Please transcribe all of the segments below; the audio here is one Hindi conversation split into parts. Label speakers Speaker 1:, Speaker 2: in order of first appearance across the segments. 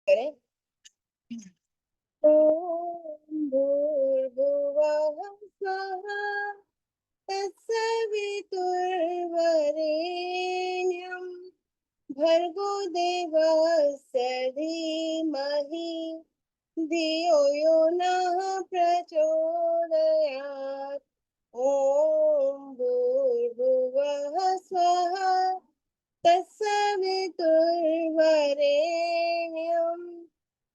Speaker 1: करें। ओम भूर्भुवः स्वः तत्सवितुर्वरेण्यं भर्गो देवस्य धीमहि धियो यो नः प्रचोदयात्। ॐ भूर्भुवः स्वः तत्सवितुर्वरेण्यं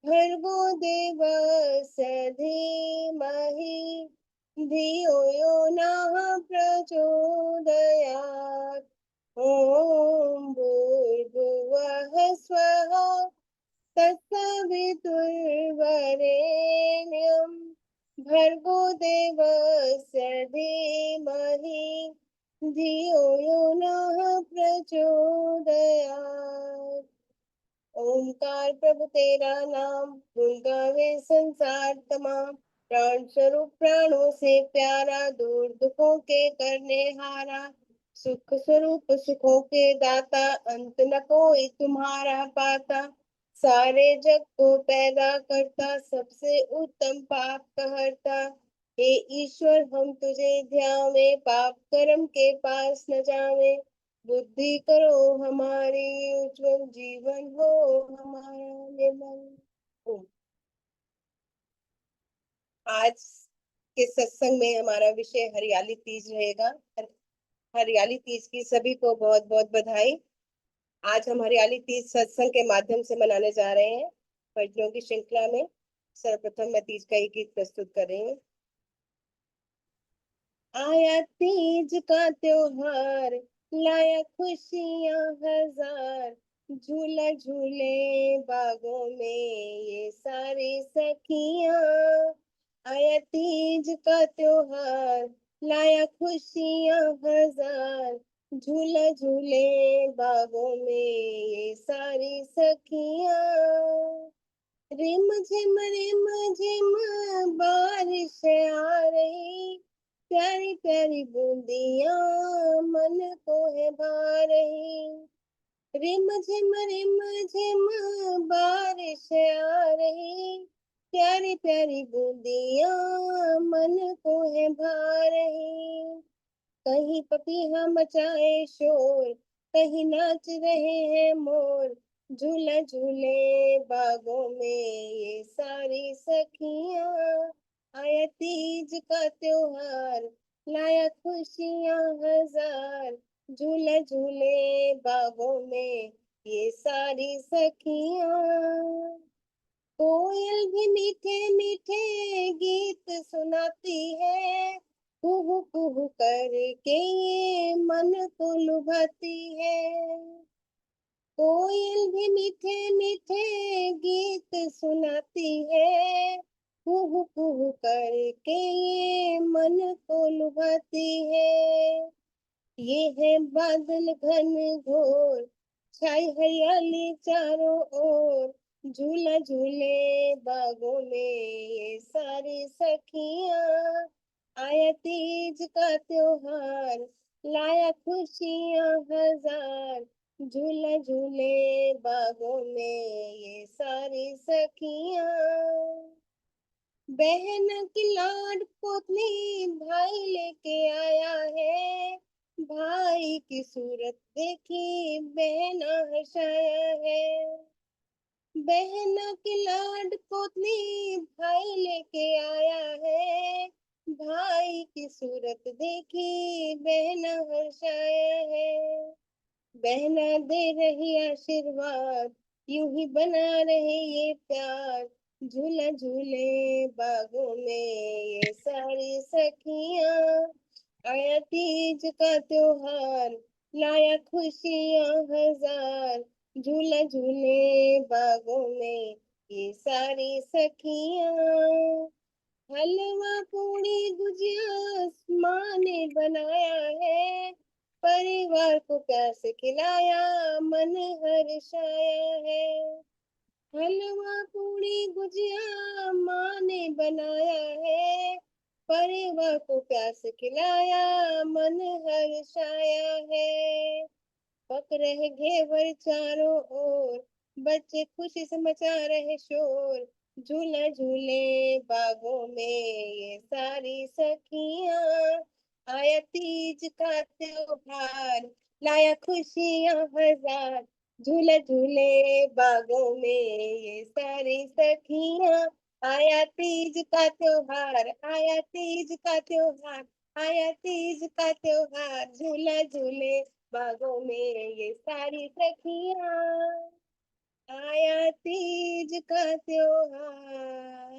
Speaker 1: भर्गो देवस्य धीमहि धियो यो नः प्रचोदयात्। ॐ भूर्भुवः स्वः तत्सवितुर्वरेण्यं भर्गो देवस्य धीमहि धियो यो नः प्रचोदयात्। ओंकार प्रभु तेरा नाम गुण गावे संसार तमाम। प्राण स्वरूप प्राणों से प्यारा दूर दुखों के करने हारा। सुख स्वरूप सुखों के दाता अंत न कोई तुम्हारा पाता। सारे जग को पैदा करता सबसे उत्तम पाप कहरता। हे ईश्वर हम तुझे ध्यावे पाप कर्म के पास न जावे। बुद्धि करो हमारी उज्जवल जीवन हो हमारा निर्मल। ओम। आज के सत्संग में हमारा विषय हरियाली तीज रहेगा। हरियाली तीज की सभी को बहुत बहुत बधाई। आज हम हरियाली तीज सत्संग के माध्यम से मनाने जा रहे हैं भजनों की श्रृंखला में। सर्वप्रथम मैं तीज का एक गीत प्रस्तुत कर रही हूँ। आया तीज का त्योहार लाया खुशियां हजार। झूला झूले बागों में ये सारी सखियां। आया तीज का त्योहार लाया खुशियां हजार। झूला झूले बागों में ये सारी सखियां। रिम झिम बारिश आ रही। प्यारी प्यारी बूंदियां मन को है भा रही। रिम झिम बारिश आ रही। प्यारी प्यारी बूंदियां मन को है भा रही। कहीं पपीहा मचाए शोर कहीं नाच रहे हैं मोर। झूला झूले बागों में ये सारी सखियां। आया तीज का त्योहार लाया खुशियां हजार। झूला झूले बागों में ये सारी सखियां। कोयल भी मीठे मीठे गीत सुनाती है। कुहू कुहू करके ये मन को लुभाती है। कोयल भी मीठे मीठे गीत सुनाती है। कुहू कुहू करके ये मन को लुभाती है। ये है बादल घन घोर छाई हरियाली चारों ओर। झूला झूले बागों में ये सारी सखियां। आया तीज का त्योहार लाया खुशियां हजार। झूला झूले बागों में ये सारी सखियां। बहन की लाड पोतली भाई लेके आया है। भाई की सूरत देखी बहना हर्षाया है। बहन की लाड पोतली भाई लेके आया है। भाई की सूरत देखी बहना हर्षाया है। बहना दे रही आशीर्वाद यूं ही बना रहे ये प्यार। झूला झूले बागों में ये सारी सखियां। आया तीज का त्योहार लाया खुशियां हजार। झूला झूले बागों में ये सारी सखियां। हलवा पूड़ी गुजिया माँ ने बनाया है। परिवार को प्यार से खिलाया मन हर्षाया है। हलवा पूड़ी गुजिया माँ ने बनाया है। परिवार को प्यार से खिलाया मन हर्षाया है। पक रहे घेवर चारों ओर बच्चे खुशी से मचा रहे शोर, झूला झूले बागों में ये सारी सखियां। आया तीज का त्योहार, लाया खुशियां हजार, झूला झूले बागों में ये सारी सखियां। आया तीज का त्योहार, आया तीज का त्योहार, आया तीज का त्योहार, झूला झूले बागों में ये सारी सखियां। आया तीज का त्योहार।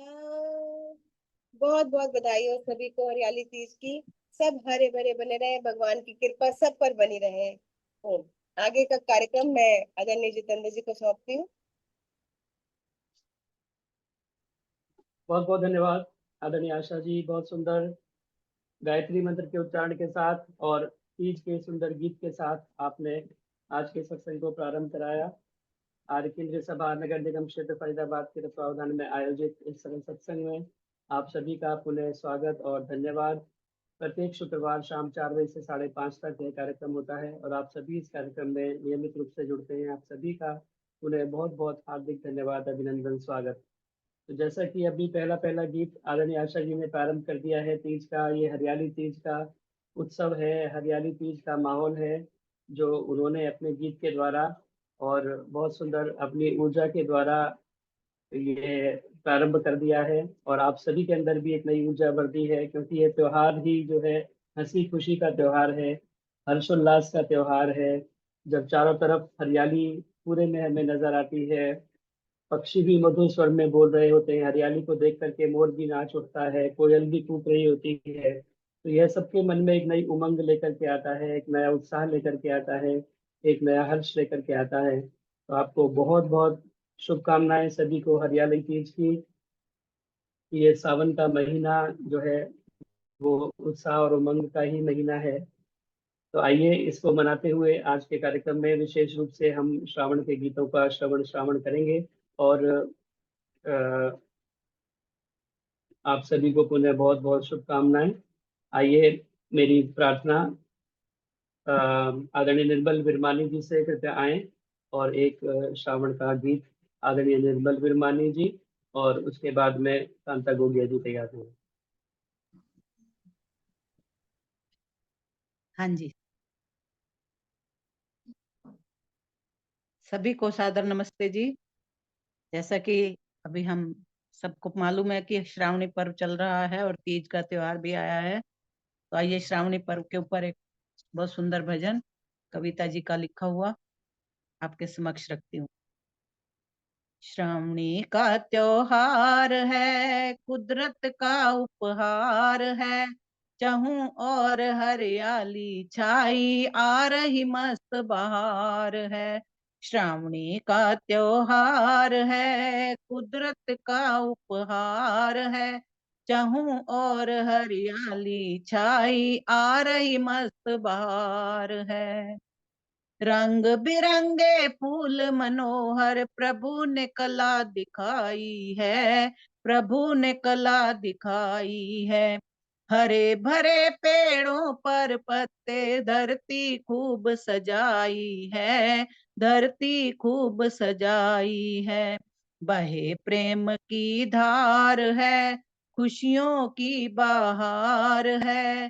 Speaker 1: बहुत बहुत बधाई हो सभी को हरियाली तीज की। सब हरे भरे बने रहे, भगवान की कृपा सब पर बनी रहे। ओम। आगे का कार्यक्रम मैं आदरणीय जितेंद्र जी को सौंपती हूँ।
Speaker 2: बहुत बहुत धन्यवाद आदरणीय आशा जी। बहुत सुंदर गायत्री मंत्र के उच्चारण के साथ और तीज के सुंदर गीत के साथ आपने आज के सत्संग को प्रारंभ कराया। आर्य केंद्रीय सभा नगर निगम क्षेत्र फरीदाबाद के तत्वावधान में आयोजित इस सरल सत्संग में आप सभी का पुनः स्वागत और धन्यवाद। प्रत्येक शुक्रवार शाम 4 बजे से 5:30 तक यह कार्यक्रम होता है और आप सभी इस कार्यक्रम में नियमित रूप से जुड़ते हैं। आप सभी का पुनः बहुत बहुत हार्दिक धन्यवाद, अभिनंदन, स्वागत। तो जैसा कि अभी पहला पहला गीत आदरणीय आशा जी ने प्रारंभ कर दिया है, तीज का ये हरियाली तीज का उत्सव है, हरियाली तीज का माहौल है, जो उन्होंने अपने गीत के द्वारा और बहुत सुंदर अपनी ऊर्जा के द्वारा ये प्रारंभ कर दिया है। और आप सभी के अंदर भी एक नई ऊर्जा भर दी है, क्योंकि ये त्योहार ही जो है हंसी खुशी का त्योहार है, हर्षोल्लास का त्योहार है। जब चारों तरफ हरियाली पूरे में हमें नजर आती है, पक्षी भी मधुर स्वर में बोल रहे होते हैं, हरियाली को देख करके मोर भी नाच उठता है, कोयल भी कूक रही होती है, तो यह सबके मन में एक नई उमंग लेकर के आता है, एक नया उत्साह लेकर के आता है, एक नया हर्ष लेकर के आता है। तो आपको बहुत बहुत शुभकामनाएं सभी को हरियाली तीज की। ये सावन का महीना जो है वो उत्साह और उमंग का ही महीना है। तो आइए इसको मनाते हुए आज के कार्यक्रम में विशेष रूप से हम श्रावण के गीतों का श्रावण करेंगे। और अ, आप सभी को पुनः बहुत बहुत शुभकामनाएं। आइए मेरी प्रार्थना आदरणीय निर्मल विरमानी जी से कृपया आए और एक श्रावण का गीत आदरणीय निर्मल विरमानी जी, और उसके बाद में कांता गोगिया जी तैयार हैं।
Speaker 3: हाँ जी, सभी को सादर नमस्ते जी। जैसा कि अभी हम सबको मालूम है कि श्रावणी पर्व चल रहा है और तीज का त्योहार भी आया है, तो आइए श्रावणी पर्व के ऊपर एक बहुत सुंदर भजन कविता जी का लिखा हुआ आपके समक्ष रखती हूँ। श्रावणी का त्योहार है, कुदरत का उपहार है, चहूं और हरियाली छाई, आ रही मस्त बहार है। श्रावणी का त्योहार है, कुदरत का उपहार है, चहूं और हरियाली छाई, आ रही मस्त बहार है। रंग बिरंगे फूल मनोहर प्रभु ने कला दिखाई है, प्रभु ने कला दिखाई है। हरे भरे पेड़ों पर पत्ते, धरती खूब सजाई है, धरती खूब सजाई है। बहे प्रेम की धार है, खुशियों की बहार है।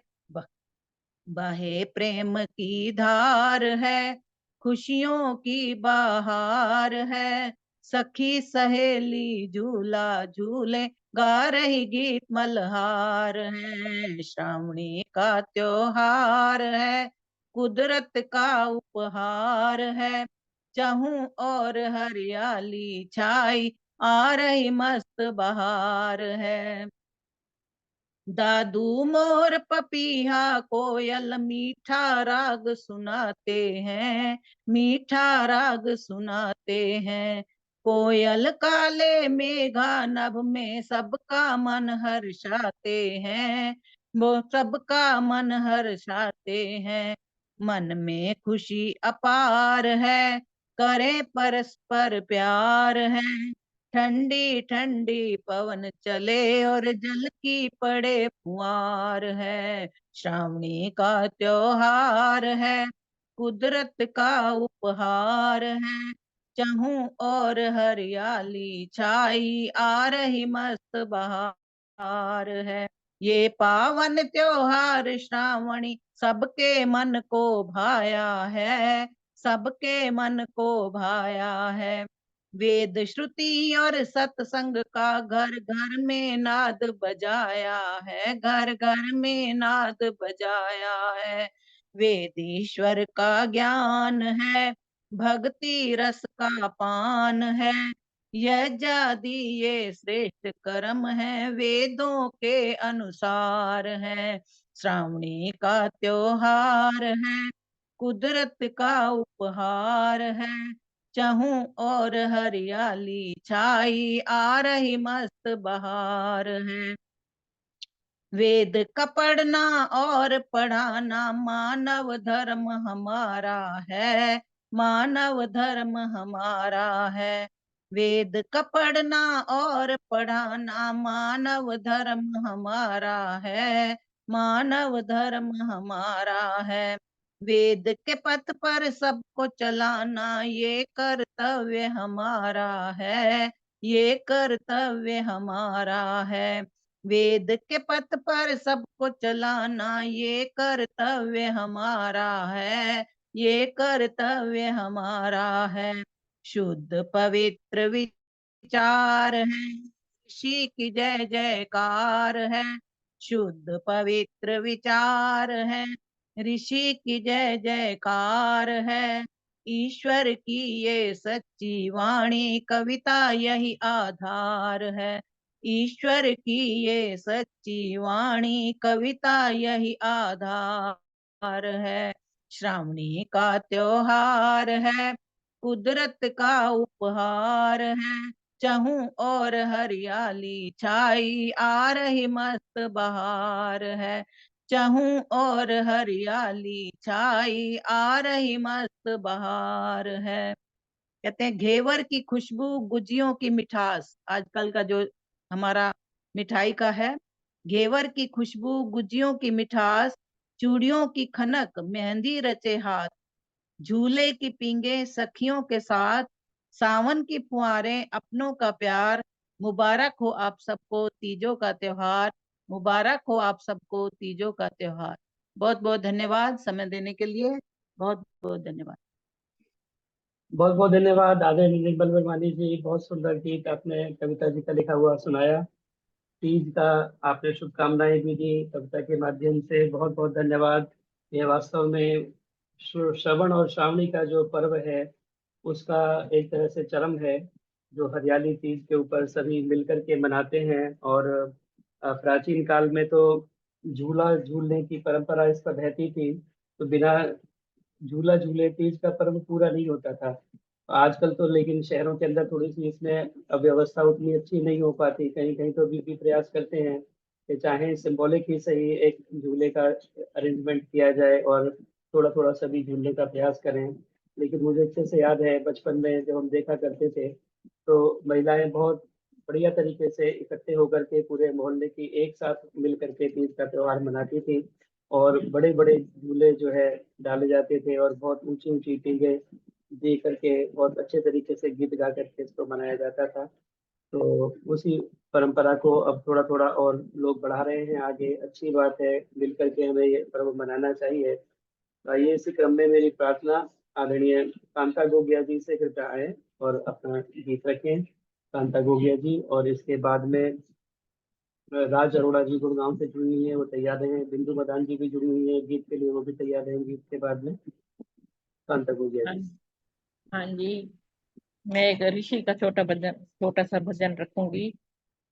Speaker 3: बहे प्रेम की धार है, खुशियों की बहार है। सखी सहेली झूला झूले, गा रही गीत मल्हार है। श्रावणी का त्योहार है, कुदरत का उपहार है, चहूं और हरियाली छाई, आ रही मस्त बहार है। दादू मोर पपीहा कोयल मीठा राग सुनाते हैं, मीठा राग सुनाते हैं। कोयल काले मेघा नभ में सबका मन हर्षाते हैं, वो सबका मन हर्षाते हैं। मन में खुशी अपार है, करें परस्पर प्यार है। ठंडी ठंडी पवन चले और जल की पड़े फुहार है। श्रावणी का त्योहार है, कुदरत का उपहार है, चहूं और हरियाली छाई आ रही मस्त बहार है। ये पावन त्योहार श्रावणी सबके मन को भाया है, सबके मन को भाया है। वेद श्रुति और सत्संग का घर घर में नाद बजाया है, घर घर में नाद बजाया है। वेद ईश्वर का ज्ञान है, भक्ति रस का पान है। यह जाति ये श्रेष्ठ कर्म है, वेदों के अनुसार है। श्रावणी का त्योहार है, कुदरत का उपहार है। चहूं और हरियाली छाई आ रही मस्त बहार है। वेद का पढ़ना और पढ़ाना मानव धर्म हमारा है, मानव धर्म हमारा है। वेद का पढ़ना और पढ़ाना मानव धर्म हमारा है, मानव धर्म हमारा है। वेद के पथ पर सबको चलाना ये कर्तव्य हमारा है, ये कर्तव्य हमारा है। वेद के पथ पर सबको चलाना ये कर्तव्य हमारा है, ये कर्तव्य हमारा है। शुद्ध पवित्र विचार है, ऋषि की जय जयकार है। शुद्ध पवित्र विचार है, ऋषि की जय जयकार है। ईश्वर की ये सच्ची वाणी कविता यही आधार है। ईश्वर की ये सच्ची वाणी कविता यही आधार है। श्रावणी का त्योहार है, कुदरत का उपहार है। चहूं और हरियाली छाई आ रही मस्त बहार है। चहूं और हरियाली छाई आ रही मस्त बहार है। कहते हैं घेवर की खुशबू गुजियों की मिठास, आजकल का जो हमारा मिठाई का है। घेवर की खुशबू गुजियों की मिठास, चूड़ियों की खनक मेहंदी रचे हाथ। झूले की पींगे सखियों के साथ, सावन की फुहारें अपनों का प्यार। मुबारक हो आप सबको तीजों का त्योहार, मुबारक हो आप सबको तीजों का त्योहार। बहुत बहुत धन्यवाद समय देने के लिए, बहुत बहुत धन्यवाद।
Speaker 2: बहुत बहुत धन्यवाद आदरणीय निर्मल वर्मानी जी, बहुत सुंदर गीत आपने कविता जी का लिखा हुआ सुनाया। तीज का आपने शुभकामनाएं भी दी कविता के माध्यम से, बहुत बहुत धन्यवाद। यह वास्तव में श्रवण और श्रावणी का जो पर्व है उसका एक तरह से चरम है, जो हरियाली तीज के ऊपर सभी मिलकर के मनाते हैं। और प्राचीन काल में तो झूला झूलने की परंपरा इस पर रहती थी, तो बिना झूला झूले तीज का पर्व पूरा नहीं होता था। आजकल तो लेकिन शहरों के अंदर थोड़ी सी इसमें व्यवस्था उतनी अच्छी नहीं हो पाती, कहीं कहीं तो भी प्रयास करते हैं कि चाहे सिंबॉलिक ही सही एक झूले का अरेंजमेंट किया जाए और थोड़ा थोड़ा सभी झूलने का प्रयास करें। लेकिन मुझे अच्छे से याद है बचपन में जब हम देखा करते थे तो महिलाएं बहुत बढ़िया तरीके से इकट्ठे होकर के पूरे मोहल्ले की एक साथ मिल करके तीज का त्योहार मनाती थी। और बड़े बड़े झूले जो है डाले जाते थे और बहुत ऊंची ऊंची टींगे दे करके बहुत अच्छे तरीके से गीत गा करके इसको मनाया जाता था। तो उसी परंपरा को अब थोड़ा थोड़ा और लोग बढ़ा रहे हैं आगे, अच्छी बात है। मिल करके हमें ये पर्व मनाना चाहिए। तो आइए इसी क्रम में मेरी प्रार्थना आदरणीय कांता गोगिया जी से कृपया आए और अपना गीत रखें। कांता गोगिया जी, और इसके बाद में राज अरोड़ा जी गुड़गांव से जुड़ी हुई है, वो तैयार हैं। बिंदु मदान जी भी जुड़ी हुई है गीत के लिए, वो भी तैयार हैं गीत के बाद में। कांता गोगिया
Speaker 4: हाँ
Speaker 2: जी।
Speaker 4: हाँ जी, मैं एक ऋषि का छोटा सा भजन रखूंगी।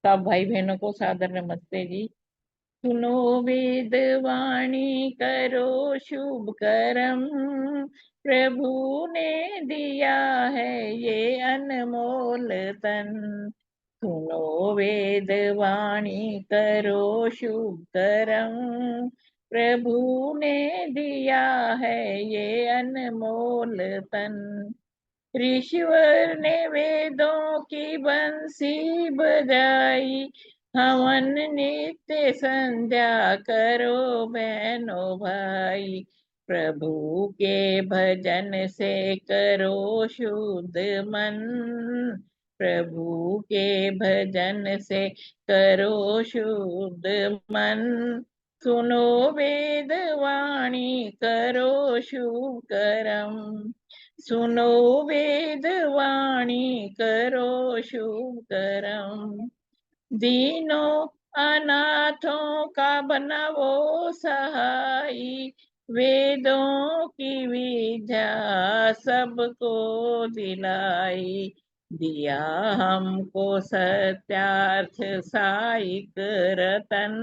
Speaker 4: सब भाई बहनों को सादर नमस्ते जी। सुनो वेद वाणी करो शुभ करम, प्रभु ने दिया है ये अनमोल तन। सुनो वेद वाणी करो शुभ करम, प्रभु ने दिया है ये अनमोल तन। ऋषिवर ने वेदों की बंसी बजाई, हवन नित्य संध्या करो बहनों भाई। प्रभु के भजन से करो शुद्ध मन, प्रभु के भजन से करो शुद्ध मन, सुनो वेद वाणी करो शुभ कर्म, सुनो वेद वाणी करो शुभ कर्म, दीनों अनाथों का बनाओ सहाई, वेदों की विद्या सबको दिलाई, दिया हमको सत्यार्थ साइक रतन,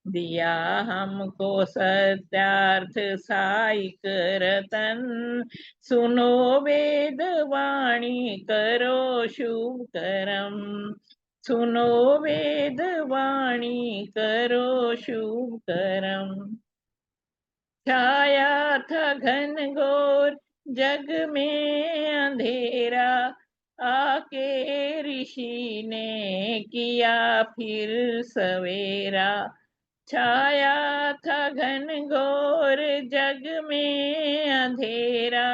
Speaker 4: दिया हमको सत्यार्थ साइक रतन, सुनो वेद वाणी करो शुभ कर्म, सुनो वेद वाणी करो शुभ कर्म, छाया था घनघोर जग में अंधेरा, आके ऋषि ने किया फिर सवेरा, छाया था घनघोर जग में अंधेरा,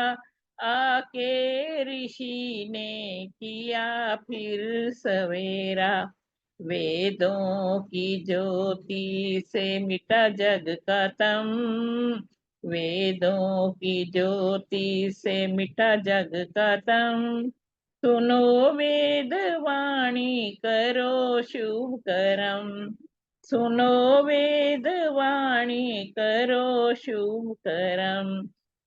Speaker 4: आके ऋषि ने किया फिर सवेरा, वेदों की ज्योति से मिटा जग का तम, वेदों की ज्योति से मिटा जग का तम, सुनो वेद वाणी करो शुभ कर्म, सुनो वेद वाणी करो शुभ कर्म,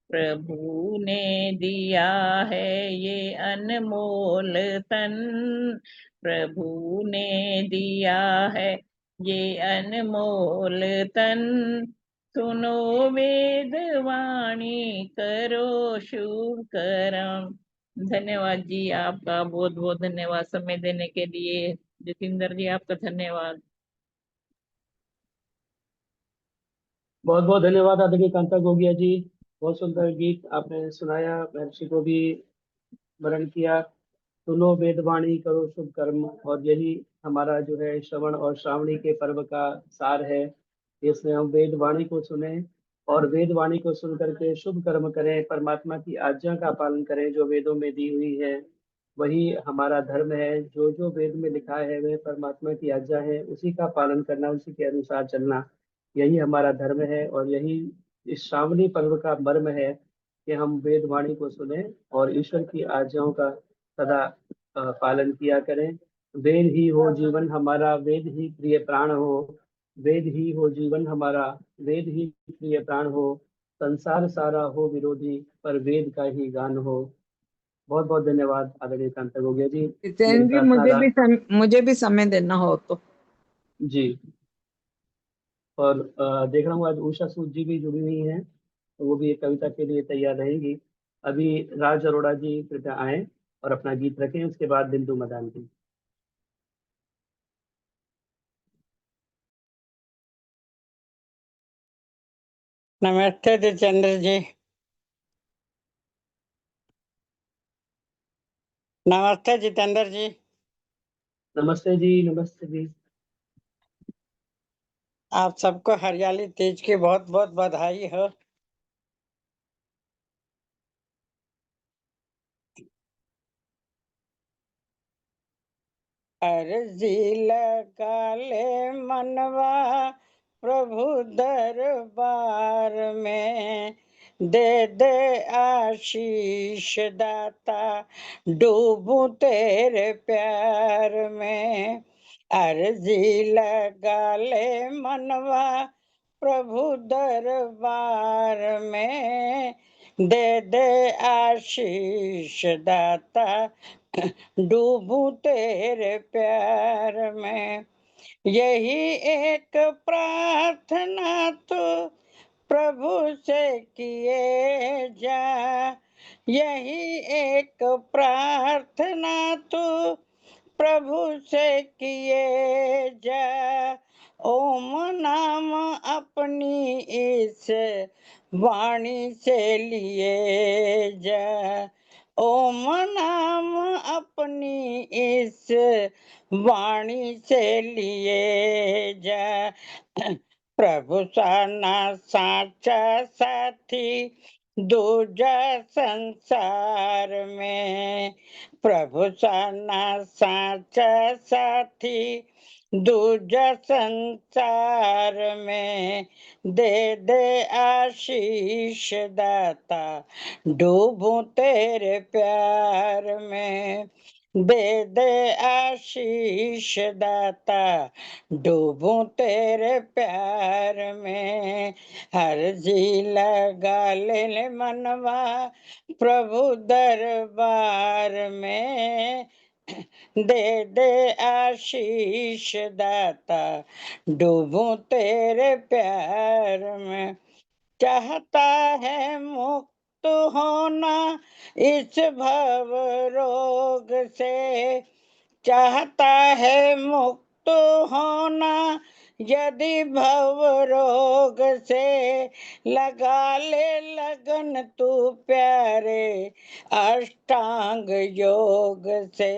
Speaker 4: प्रभु ने दिया है ये अनमोल तन, प्रभु ने दिया है ये अनमोल तन, सुनो वेद वाणी करो शुभ कर्म। धन्यवाद जी, आपका बहुत बहुत धन्यवाद समय देने के लिए। जतिंदर जी आपका धन्यवाद।
Speaker 2: बहुत बहुत धन्यवाद आदरणीय कांता गोगिया जी, बहुत सुंदर गीत आपने सुनाया, महर्षि को भी स्मरण किया। सुनो वेदवाणी करो शुभ कर्म, और यही हमारा जो है श्रवण और श्रावणी के पर्व का सार है। इसमें हम वेदवाणी को सुने और वेदवाणी को सुन करके शुभ कर्म करें, परमात्मा की आज्ञा का पालन करें जो वेदों में दी हुई है, वही हमारा धर्म है। जो जो वेद में लिखा है वह परमात्मा की आज्ञा है, उसी का पालन करना, उसी के अनुसार चलना, यही हमारा धर्म है। और यही इस श्रावणी पर्व का मर्म है कि हम वेद वाणी को सुने और ईश्वर की आज्ञाओं का सदा पालन किया करें। वेद ही हो जीवन हमारा, वेद ही प्रिय प्राण हो, वेद ही हो जीवन हमारा, वेद ही प्रिय प्राण हो, संसार सारा हो विरोधी पर वेद का ही गान हो। बहुत बहुत धन्यवाद आदरणीय कांता गोगिया जी। मेरी
Speaker 5: जितेंद्र जी,
Speaker 2: प्रार्थना
Speaker 5: मुझे भी समय देना हो तो।
Speaker 2: जी। और देख रहा हूँ आज उषा सूद जी भी जुड़ी हुई हैं, तो वो भी एक कविता के लिए तैयार रहेंगी। अभी राज अरोड़ा जी कृपया आए और अपना गीत रखें, उसके बाद बिंदु मदान जी।
Speaker 6: नमस्ते जितेंद्र जी। नमस्ते जितेंद्र जी।
Speaker 2: नमस्ते जी, नमस्ते जी।
Speaker 6: आप सबको हरियाली तीज की बहुत बहुत बधाई हो। अर्जी लगा ले मनवा प्रभु दरबार में, दे दे आशीष दाता डूबूं तेरे प्यार में। अर्जी लगा ले मनवा प्रभु दरबार में, दे दे आशीष दाता डूबूं तेरे प्यार में। यही एक प्रार्थना तो प्रभु से किए जा, यही एक प्रार्थना तो प्रभु से किए जा। ओम नाम अपनी इस वाणी से लिए जा, ओम नाम अपनी इस वाणी से लिए जा। प्रभु साना साचा साथी दूजा संसार में। प्रभु साना साचा साथी दूजा संसार में। दे दे आशीष दाता डूबूं तेरे प्यार में। दे दे आशीष दाता डूबूं तेरे प्यार में। हर जी लगा ले मनवा प्रभु दरबार में। दे दे आशीष दाता डूबूं तेरे प्यार में। चाहता है मुक्त होना इस भव रोग से। चाहता है मुक्त होना यदि भव रोग से। लगा ले लगन तू प्यारे अष्टांग योग से।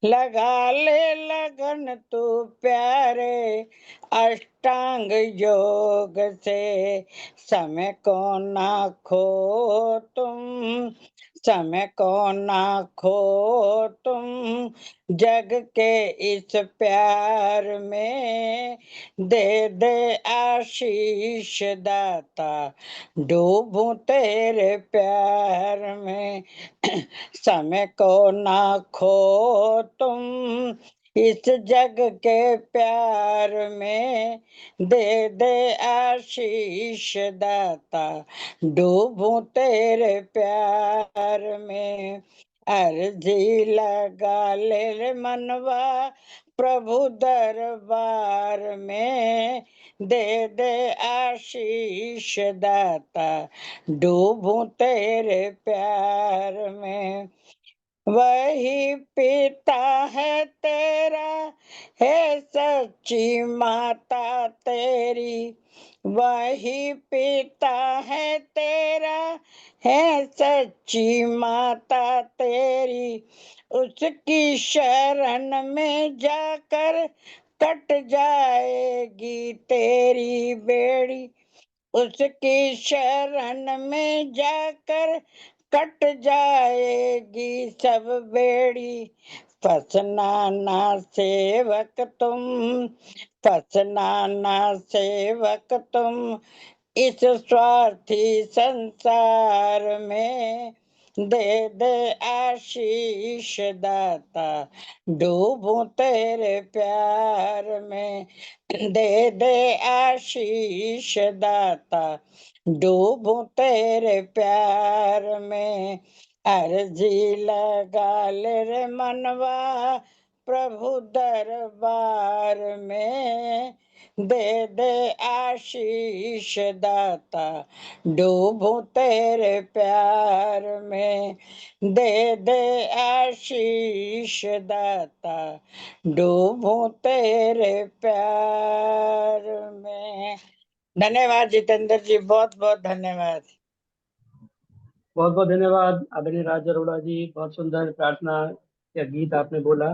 Speaker 6: लगा ले लगन तू प्यारे अष्टांग योग से। समय को ना खो तुम, समय को ना खो तुम जग के इस प्यार में। दे दे आशीष दाता डूबूं तेरे प्यार में। समय को ना खो तुम इस जग के प्यार में। दे दे आशीष दाता डूबूं तेरे प्यार में। अर्जी लगा ले मनवा प्रभु दरबार में। दे दे आशीष दाता डूबूं तेरे प्यार में। वही पिता है तेरा है सच्ची माता तेरी। वही पिता है तेरा है सच्ची माता तेरी। उसकी शरण में जाकर कट जाएगी तेरी बेड़ी। उसकी शरण में जाकर कट जाएगी सब बेड़ी। फसना ना सेवक तुम, फसना ना सेवक तुम इस स्वार्थी संसार में। दे दे आशीष दाता डूबूं तेरे प्यार में। दे दे आशीष दाता डूबूं तेरे प्यार में। अर्जी लगा ले रे मनवा प्रभु दरबार में। दे दे आशीष दाता डूबूं तेरे प्यार में। दे दे आशीष दाता डूबूं तेरे प्यार में। धन्यवाद जितेंद्र जी, बहुत बहुत धन्यवाद।
Speaker 2: बहुत बहुत धन्यवाद आदरणीय राज अरोड़ा जी। बहुत सुंदर प्रार्थना या गीत आपने बोला।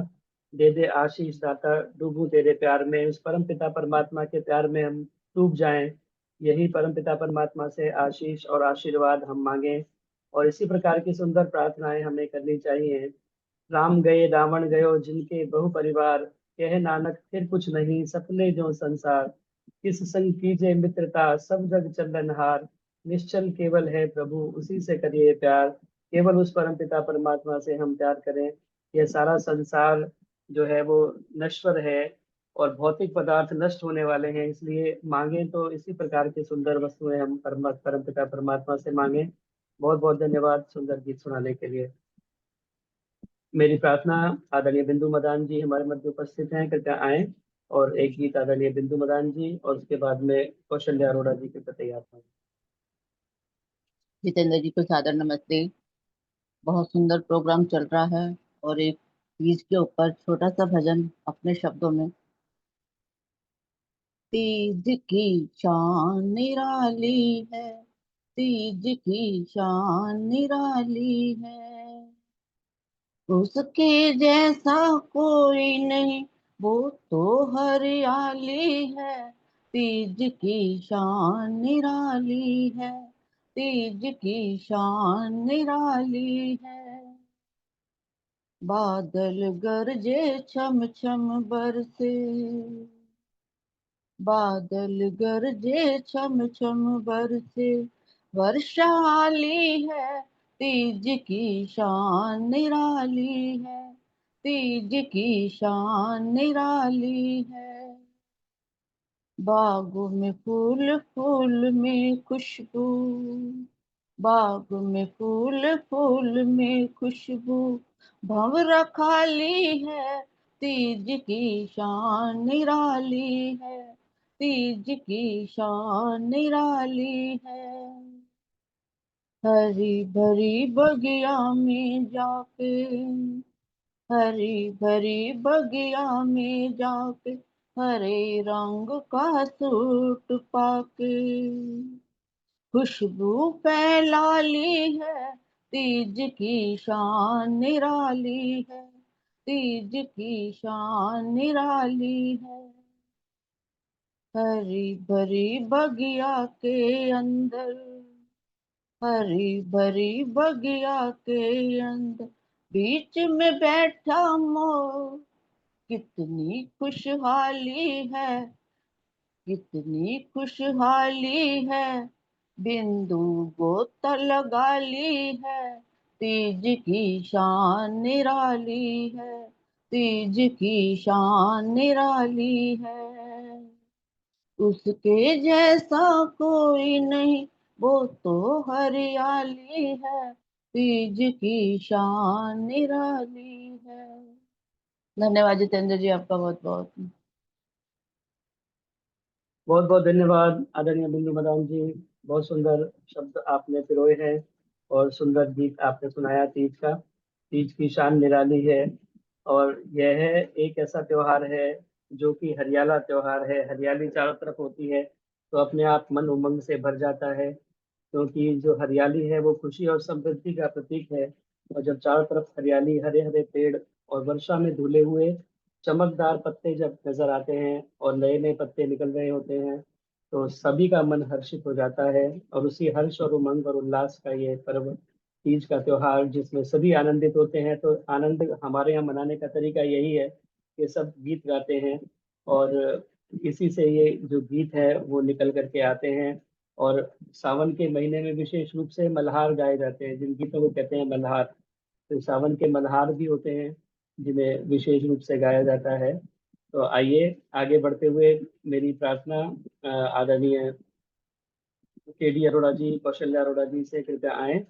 Speaker 2: दे दे आशीष दाता डूबूं तेरे प्यार में। उस परम पिता परमात्मा के प्यार में हम डूब जाएं, यही परम पिता परमात्मा से आशीष और आशीर्वाद हम मांगें। और इसी प्रकार की सुंदर प्रार्थनाएं हमें करनी चाहिए। राम गए रावण गयो जिनके बहु परिवार, कहे नानक फिर कुछ नहीं सपने जो संसार। किस संग कीजे मित्रता सब जग चंदनहार। निश्चल केवल है प्रभु उसी से करिए प्यार। केवल उस परम पिता परमात्मा से हम प्यार करें। यह सारा संसार जो है वो नश्वर है और भौतिक पदार्थ नष्ट होने वाले हैं, इसलिए मांगे तो इसी प्रकार की सुंदर वस्तुएं हम परम पिता परमात्मा से मांगे। बहुत बहुत धन्यवाद सुंदर गीत सुनाने के लिए। मेरी प्रार्थना आदरणीय बिंदु मदान जी हमारे मध्य उपस्थित हैं, कृपया आए और एक गीत आदरणीय बिंदु मदान जी और उसके बाद में कौशल्या अरोड़ा जी के प्रति तैयार हैं।
Speaker 5: जितेंद्र जी को सादर नमस्ते। बहुत सुंदर प्रोग्राम चल रहा है और एक तीज के ऊपर छोटा सा भजन अपने शब्दों में। तीज की शान निराली है, तीज की शान निराली है, उसके जैसा कोई नहीं वो तो हरियाली है। तीज की शान निराली है, तीज की शान निराली है। बादल गरजे छम छम बरसे, बादल गरजे छम छम बरसे, वर्षा आली है, तीज की शान निराली है, तीज की शान निराली है। बागों में फूल फूल में खुशबू, बाग में फूल फूल में खुशबू, भंवरा खाली है, तीज की शान निराली है, तीज की शान निराली है। हरी भरी बगिया में जाके, हरी भरी बगिया में जाके, हरे रंग का सूट पाके, खुशबू फैला ली है, तीज की शान निराली है, तीज की शान निराली है। हरी भरी बगिया के अंदर, हरी भरी बगिया के अंदर, बीच में बैठा मोर, कितनी खुशहाली है, कितनी खुशहाली है, बिंदु गोता लगा ली है, तीज की शान निराली है, तीज की शान निराली है। उसके जैसा कोई नहीं, वो तो हरियाली है, तीज की शान निराली है। धन्यवाद जितेंद्र जी, आपका बहुत बहुत।
Speaker 2: बहुत बहुत धन्यवाद आदरणीय बिंदु मदान जी। बहुत सुंदर शब्द आपने पिरोए हैं और सुंदर गीत आपने सुनाया तीज का। तीज की शान निराली है और यह एक ऐसा त्योहार है जो कि हरियाला त्योहार है। हरियाली चारों तरफ होती है तो अपने आप मन उमंग से भर जाता है, क्योंकि जो हरियाली है वो खुशी और समृद्धि का प्रतीक है। और जब चारों तरफ हरियाली, हरे हरे पेड़ और वर्षा में धुले हुए चमकदार पत्ते जब नजर आते हैं और नए नए पत्ते निकल रहे होते हैं तो सभी का मन हर्षित हो जाता है। और उसी हर्ष और उमंग और उल्लास का ये पर्व, तीज का त्योहार, जिसमें सभी आनंदित होते हैं। तो आनंद हमारे यहाँ मनाने का तरीका यही है कि सब गीत गाते हैं और इसी से ये जो गीत है वो निकल करके आते हैं। और सावन के महीने में विशेष रूप से मल्हार गाए जाते हैं, जिन गीतों को कहते हैं मल्हार। तो सावन के मल्हार भी होते हैं जिन्हें विशेष रूप से गाया जाता है। तो आइए आगे बढ़ते हुए मेरी प्रार्थना आदरणीय केडी अरोड़ा जी, कौशल्या अरोड़ा जी से कृपया आए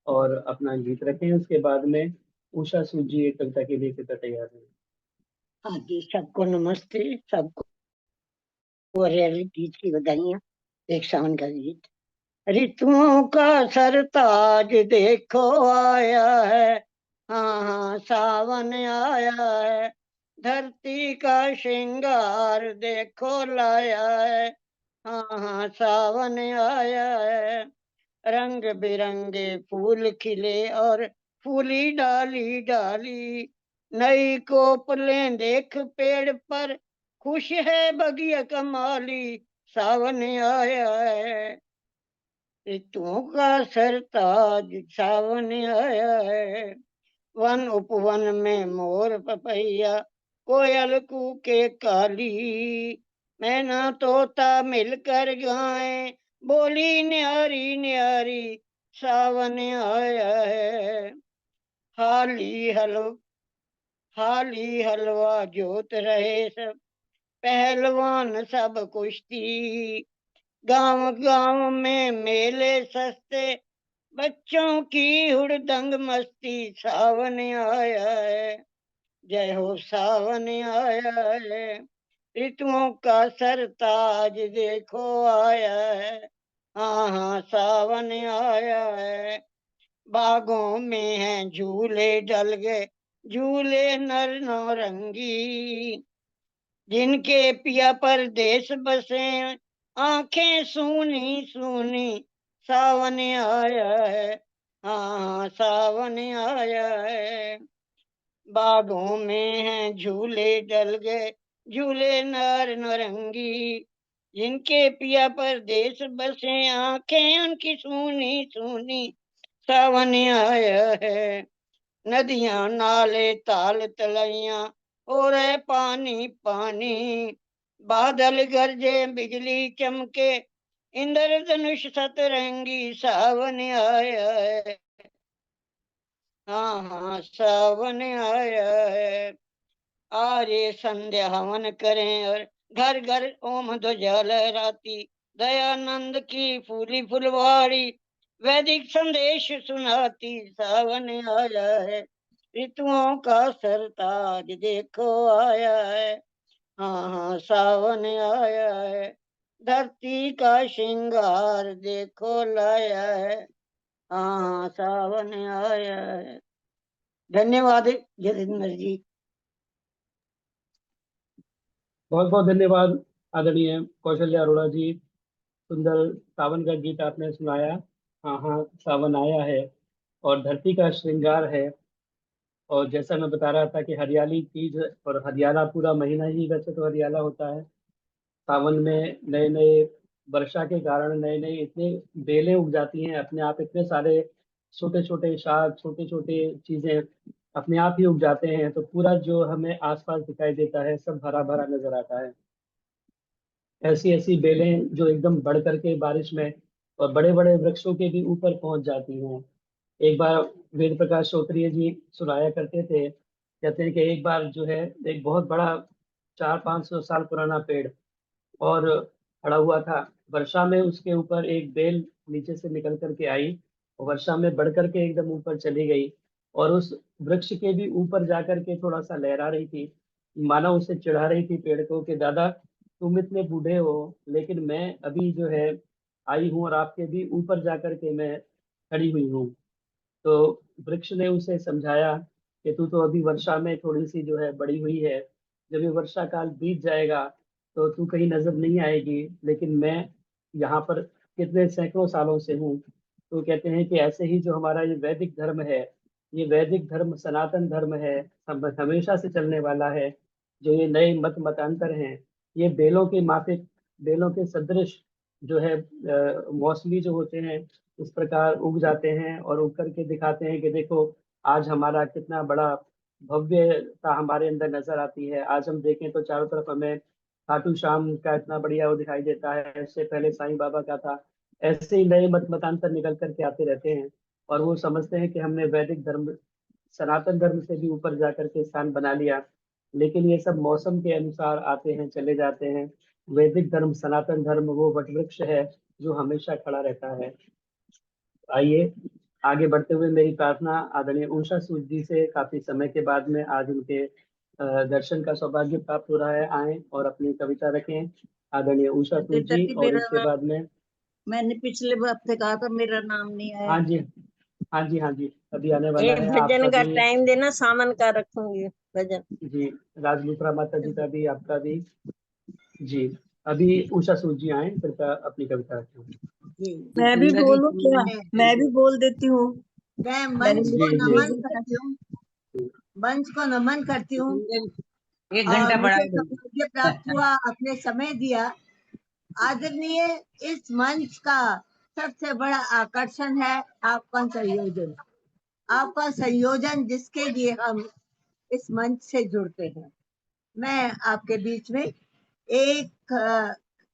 Speaker 2: और अपना गीत रखें। उसके बाद में उषा सूद जी एक कविता के लिए कृपया तैयार हैं।
Speaker 7: हाँ जी, सबको नमस्ते, सबको हरियाली तीज की बधाइयाँ। एक सावन का गीत। ऋतुओं का सरताज देखो आया है, हाँ हाँ सावन आया है। धरती का श्रृंगार देखो लाया है, हाँ हाँ सावन आया है। रंग बिरंगे फूल खिले और फूली डाली डाली, नई कोपलें देख पेड़ पर, खुश है बगिया कमाली, सावन आया है। ऋतुओं का सरताज सावन आया है। वन उपवन में मोर पपैया, कोयल कूके काली, मैना तोता मिलकर गाएं, बोली न्यारी न्यारी, सावन आया है। हाली हलवा, हाली हलवा जोत रहे सब, पहलवान सब कुश्ती, गांव गांव में मेले सस्ते, बच्चों की हुड़दंग मस्ती, सावन आया है। जय हो सावन आया है। ऋतुओं का सरताज देखो आया है, हाँ हाँ सावन आया है। बागों में हैं झूले डल गए, झूले नर नौरंगी, जिनके पिया परदेश बसे, आंखें सूनी सूनी, सावन आया है, हाँ सावन आया है। बागों में हैं झूले डल गए, झूले नर नरंगी, जिनके पिया परदेश बसे, आंखें उनकी सूनी सूनी, सावन आया है। नदियां नाले ताल तलैया, हो रहे पानी पानी, बादल गरजे बिजली चमके, इंद्रधनुष सतरंगी, सावन आया है। हाँ हाँ सावन आया है। आर्य संध्या हवन करें और घर घर ओम ध्वजा लहराती, दयानंद की फूली फुलवाड़ी, वैदिक संदेश सुनाती, सावन आया है। ऋतुओं का सरताज देखो आया है। हाँ हाँ सावन आया है। धरती का श्रृंगार देखो लाया है। हाँ हाँ सावन आया है। धन्यवाद जतिंदर जी।
Speaker 2: बहुत बहुत धन्यवाद आदरणीय कौशल्या अरोड़ा जी। सुंदर सावन का गीत आपने सुनाया। हाँ हाँ सावन आया है और धरती का श्रृंगार है। और जैसा मैं बता रहा था कि हरियाली तीज और हरियाला पूरा महीना ही वैसे तो हरियाला होता है। सावन में नए नए वर्षा के कारण नए नए इतने बेलें उग जाती हैं अपने आप, इतने सारे छोटे छोटे शाख छोटे छोटे चीजें अपने आप ही उग जाते हैं, तो पूरा जो हमें आसपास दिखाई देता है सब हरा भरा नजर आता है। ऐसी ऐसी बेलें जो एकदम बढ़ करके बारिश में और बड़े बड़े वृक्षों के भी ऊपर पहुंच जाती हैं। एक बार वेद प्रकाश श्रोत्रिय जी सुनाया करते थे, कहते हैं कि एक बार जो है एक बहुत बड़ा 400-500 साल पुराना पेड़ और खड़ा हुआ था। वर्षा में उसके ऊपर एक बेल नीचे से निकल करके आई और वर्षा में बढ़ करके एकदम ऊपर चली गई और उस वृक्ष के भी ऊपर जाकर के थोड़ा सा लहरा रही थी, मानो उसे चिढ़ा रही थी पेड़ को कि दादा तुम इतने बूढ़े हो लेकिन मैं अभी जो है आई हूँ और आपके भी ऊपर जाकर के मैं खड़ी हुई हूँ। तो वृक्ष ने उसे समझाया कि तू तो अभी वर्षा में थोड़ी सी जो है बड़ी हुई है, जब ये वर्षा काल बीत जाएगा तो तू कहीं नजर नहीं आएगी, लेकिन मैं यहाँ पर कितने सैकड़ों सालों से हूँ। तो कहते हैं कि ऐसे ही जो हमारा ये वैदिक धर्म है, ये वैदिक धर्म सनातन धर्म है, हमेशा से चलने वाला है। जो ये नए मत मतांतर हैं, ये बेलों के माफिक, बेलों के सदृश जो है मौसमी जो होते हैं इस प्रकार उग जाते हैं और उग करके दिखाते हैं कि देखो आज हमारा कितना बड़ा भव्यता हमारे अंदर नजर आती है। आज हम देखें तो चारों तरफ हमें खाटू श्याम का इतना बढ़िया वो दिखाई देता है, इससे पहले साईं बाबा का था। ऐसे ही नए मत मतांतर निकल करके आते रहते हैं और वो समझते हैं कि हमने वैदिक धर्म सनातन धर्म से भी ऊपर जाकर के स्थान बना लिया, लेकिन ये सब मौसम के अनुसार आते हैं चले जाते हैं। वैदिक धर्म सनातन धर्म वो वटवृक्ष है जो हमेशा खड़ा रहता है। आइए आगे बढ़ते हुए मेरी प्रार्थना आदरणीय उषा सूद जी से काफी समय के बाद में आज उनके दर्शन का सौभाग्य प्राप्त हो रहा है, आए और अपनी कविता रखें आदरणीय उषा सूद जी। और इसके बाद में
Speaker 8: मैंने पिछले हफ्ते कहा था मेरा नाम नहीं आया।
Speaker 2: हाँ जी हाँ जी हाँ जी अभी आने वाला
Speaker 8: एक
Speaker 2: है
Speaker 8: भजन
Speaker 2: आपका
Speaker 8: का
Speaker 2: भी।
Speaker 8: टाइम देना, सावन का रखूंगी भजन।
Speaker 2: जी राजलुत्रा माता जी का भी आपका भी। जी अभी उषा सूद जी आए कृपया अपनी कविता रखें।
Speaker 8: मैं भी बोलूं क्या? मैं भी बोल देती हूँ।
Speaker 1: मैं
Speaker 8: मैंने
Speaker 1: मंच को
Speaker 2: जी जी
Speaker 1: नमन करती हूँ, मंच को नमन करती हूँ।
Speaker 3: एक
Speaker 1: और
Speaker 3: घंटा
Speaker 1: मुझे
Speaker 3: बढ़ा दो।
Speaker 1: सौभाग्य प्राप्त हुआ, अपने समय दिया। आदरणीय, इस मंच का सबसे बड़ा आकर्षण है आपका संयोजन। आपका संयोजन जिसके लिए हम इस मंच से जुड़ते हैं। मैं आपके बीच में एक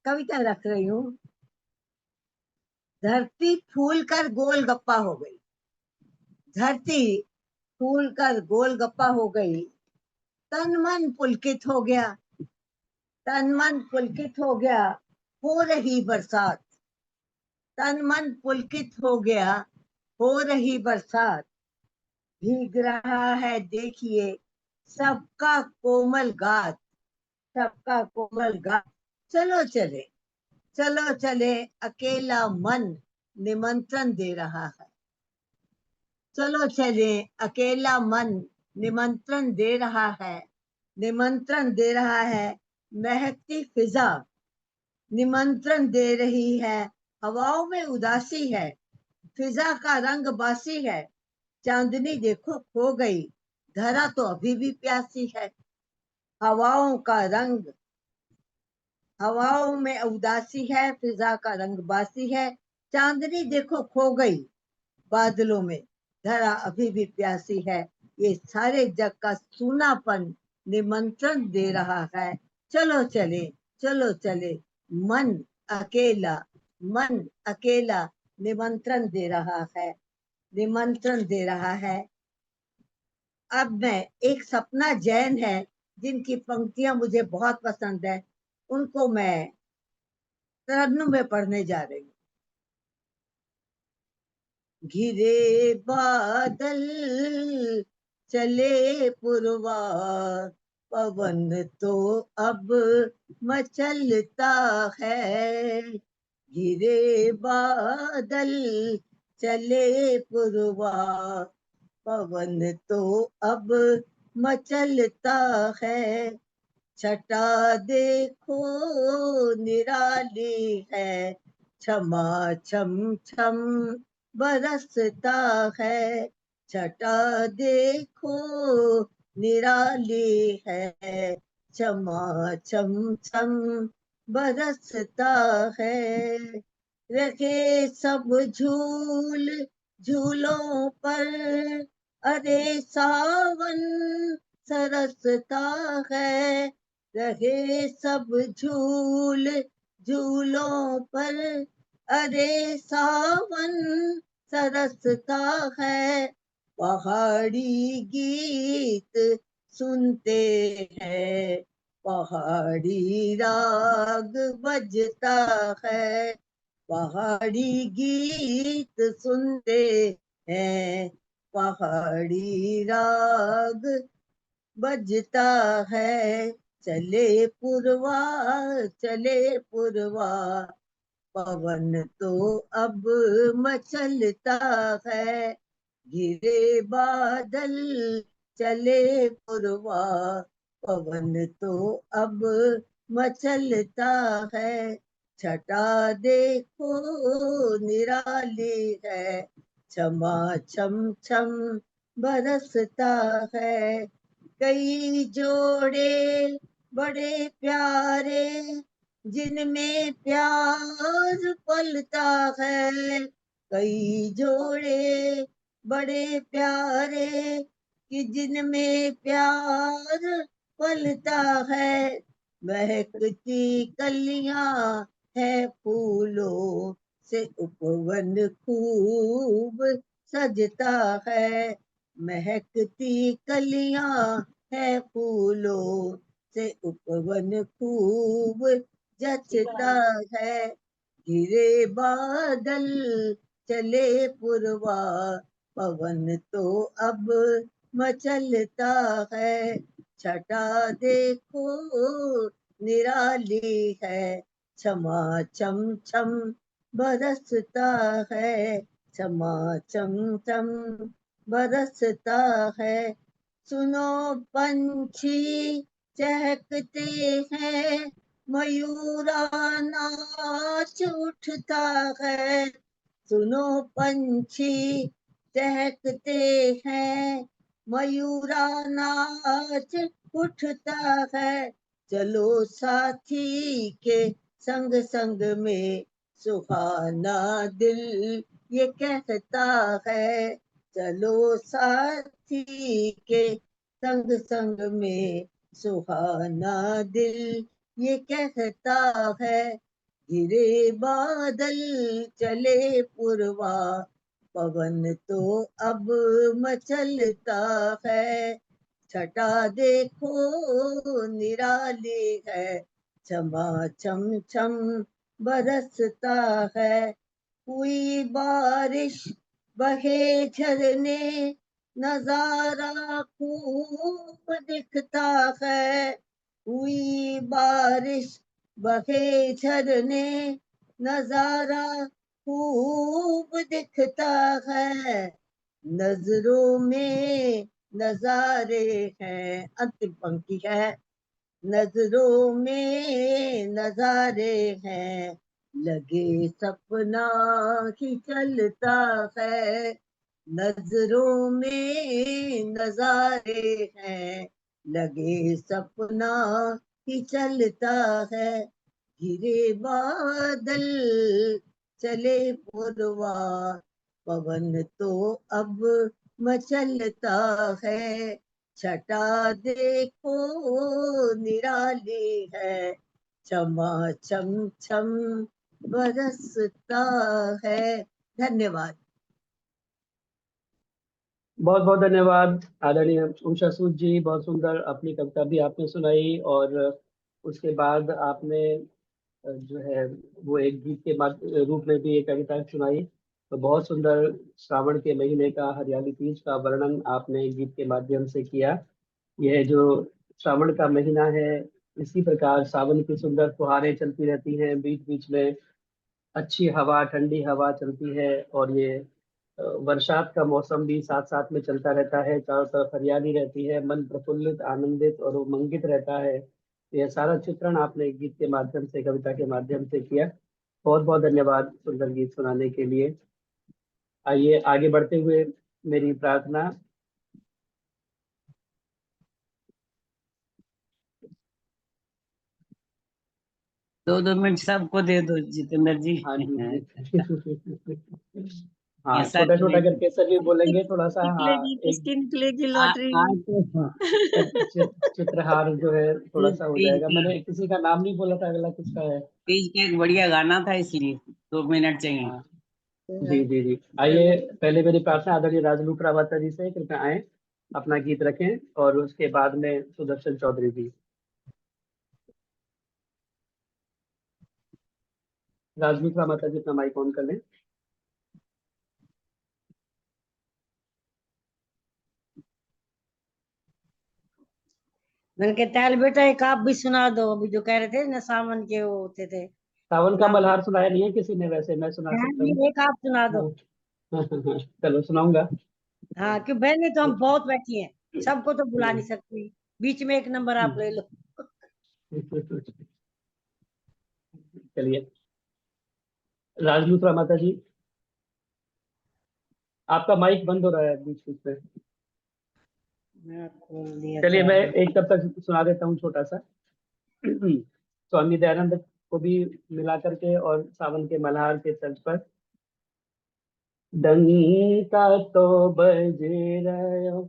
Speaker 1: कविता रख रही हूँ। धरती फूल कर गोल गप्पा हो गई, धरती फूल कर गोल गप्पा हो गई, तन मन पुलकित हो गया, तन मन पुलकित हो गया, हो रही बरसात, तन मन पुलकित हो गया, हो रही बरसात, भीग रहा है देखिए सबका कोमल गात, सबका कोमल गात। चलो चले, चलो चले, अकेला मन निमंत्रण दे रहा है। चलो चले, अकेला मन निमंत्रण दे रहा है, निमंत्रण दे रहा है। महकती फिजा निमंत्रण दे रही है, हवाओं में उदासी है, फिजा का रंग बासी है। चांदनी देखो खो गई, धरा तो अभी भी प्यासी है। हवाओं का रंग,
Speaker 8: हवाओं में उदासी है, फिजा का रंग बासी है, चांदनी देखो खो गई बादलों में, धरा अभी भी प्यासी है। ये सारे जग का सूनापन निमंत्रण दे रहा है। चलो चले, चलो चले, मन अकेला, मन अकेला निमंत्रण दे रहा है, निमंत्रण दे रहा है। अब मैं, एक सपना जैन है जिनकी पंक्तियां मुझे बहुत पसंद है, उनको मैं तरन्नुम में पढ़ने जा रही हूँ। घिरे बादल चले पुरवार, पवन तो अब मचलता है। घिरे बादल चले पुरवार, पवन तो अब मचलता है। छटा देखो निराली है, क्षमा छम छम बरसता है। छटा देखो निराली है, क्षमा छम छम बरसता है। रखे सब झूल झूलों पर, अरे सावन सरसता है। रहे सब झूल झूलों पर, अरे सावन सरसता है। पहाड़ी गीत सुनते हैं, पहाड़ी राग बजता है। पहाड़ी गीत सुनते हैं, पहाड़ी राग बजता है। चले पुरवा, चले पुरवा, पवन तो अब मचलता है। घिरे बादल चले पुरवा, पवन तो अब मचलता है। छटा देखो निराली है, क्षमा छम छम बरसता है। कई जोड़े बड़े प्यारे, जिनमें प्यार पलता है। कई जोड़े बड़े प्यारे, कि जिनमें प्यार पलता है। महकती कलियां है फूलों से, उपवन खूब सजता है। महकती कलियां है फूलों से, उपवन खूब जचता है। घिरे बादल चले पुरवा, पवन तो अब मचलता है। छटा देखो निराली है, क्षमा छम छम बरसता है। क्षमा छम छम बरसता है। सुनो पंछी चहकते हैं, मयूरा नाच उठता है। सुनो पंछी चहकते हैं, मयूरा नाच उठता है। चलो साथी के संग संग में, सुहाना दिल ये कहता है। चलो साथी के संग संग में, सुहाना दिल ये कहता है। घिरे बादल चले पुरवा, पवन तो अब मचलता है। छटा देखो निराली है, क्षमा छम छम बरसता है। हुई बारिश बहे झरने, नजारा खूब दिखता है। हुई बारिश बहे झरने, नजारा खूब दिखता है। नजरों में नजारे हैं, अंतिम पंक्ति है। नजरों में नजारे हैं, लगे सपना ही चलता है। नजरों में नजारे हैं, लगे सपना ही चलता है। घिरे बादल चले पुरवार, पवन तो अब मचलता है, छटा देखो निराली है, क्षमा छम छम बरसता है। धन्यवाद।
Speaker 2: बहुत बहुत धन्यवाद आदरणीय उषा सूद जी, बहुत सुंदर अपनी कविता भी आपने सुनाई, और उसके बाद आपने जो है वो एक गीत के रूप में भी एक कविता सुनाई। तो बहुत सुंदर श्रावण के महीने का, हरियाली तीज का वर्णन आपने गीत के माध्यम से किया। यह जो श्रावण का महीना है, इसी प्रकार सावन की सुंदर फुहारें चलती रहती हैं, बीच बीच में अच्छी हवा, ठंडी हवा चलती है, और ये बरसात का मौसम भी साथ साथ में चलता रहता है, चारों तरफ हरियाली रहती है, मन प्रफुल्लित, आनंदित और उमंगित रहता है। यह सारा चित्रण आपने गीत के माध्यम से, कविता के माध्यम से किया। बहुत बहुत धन्यवाद सुंदर गीत सुनाने के लिए। आइए आगे बढ़ते हुए मेरी प्रार्थना।
Speaker 9: दो दो मिनट सबको दे दो जितेंद्र जी।
Speaker 2: हाँ जी हाँ,
Speaker 9: ऐसा
Speaker 2: छोटा छोटा
Speaker 9: करेंगे।
Speaker 2: करके सभी बोलेंगे थोड़ा सा। हाँ,
Speaker 4: निकलेगी,
Speaker 2: एक
Speaker 4: किसकी निकलेगी
Speaker 9: आ-
Speaker 4: लॉटरी?
Speaker 9: आज तो
Speaker 2: चित्रहार जो है थोड़ा सा हो
Speaker 9: तीज
Speaker 2: जाएगा।
Speaker 9: का
Speaker 2: मैंने किसी का नाम नहीं बोला था, अगला किसका है?
Speaker 9: तीज का एक बढ़िया गाना था, इसलिए 2 मिनट चाहिए।
Speaker 2: हाँ जी जी जी। आइए पहले मेरी प्रार्थना आदरणीय राजलू प्रभाता जी से, कृपया आए, अपना गीत रखें, और उसके बाद में सुदर्शन चौधरी जी। राजलू प्रभाता जी अपना माइक ऑन कर लें।
Speaker 10: मैंने कहा त्याल बेटा एक आप भी सुना दो, अभी जो कह रहे थे ना सावन के वो होते थे।
Speaker 2: सावन का
Speaker 10: नाम
Speaker 2: मल्हार सुनाया नहीं है किसी ने, वैसे मैं सुना सकता हूँ।
Speaker 10: नहीं, एक आप सुना दो।
Speaker 2: चलो सुनाऊंगा।
Speaker 10: हाँ क्यों बहने तो हम बहुत बैठी हैं, सबको तो बुला नहीं सकती, बीच में एक नंबर आप ले लो।
Speaker 2: चलिए राजलू प्रभाता जी, आपका माइक बंद हो रहा है बीच बीच में।
Speaker 10: मैं खोल दिया
Speaker 2: चलिए
Speaker 10: था।
Speaker 2: मैं एक तब तक सुना देता हूँ छोटा सा। स्वामी दयानंद को भी मिला करके, और सावन के मल्हार के तर्ज पर। डंका तो बज रहा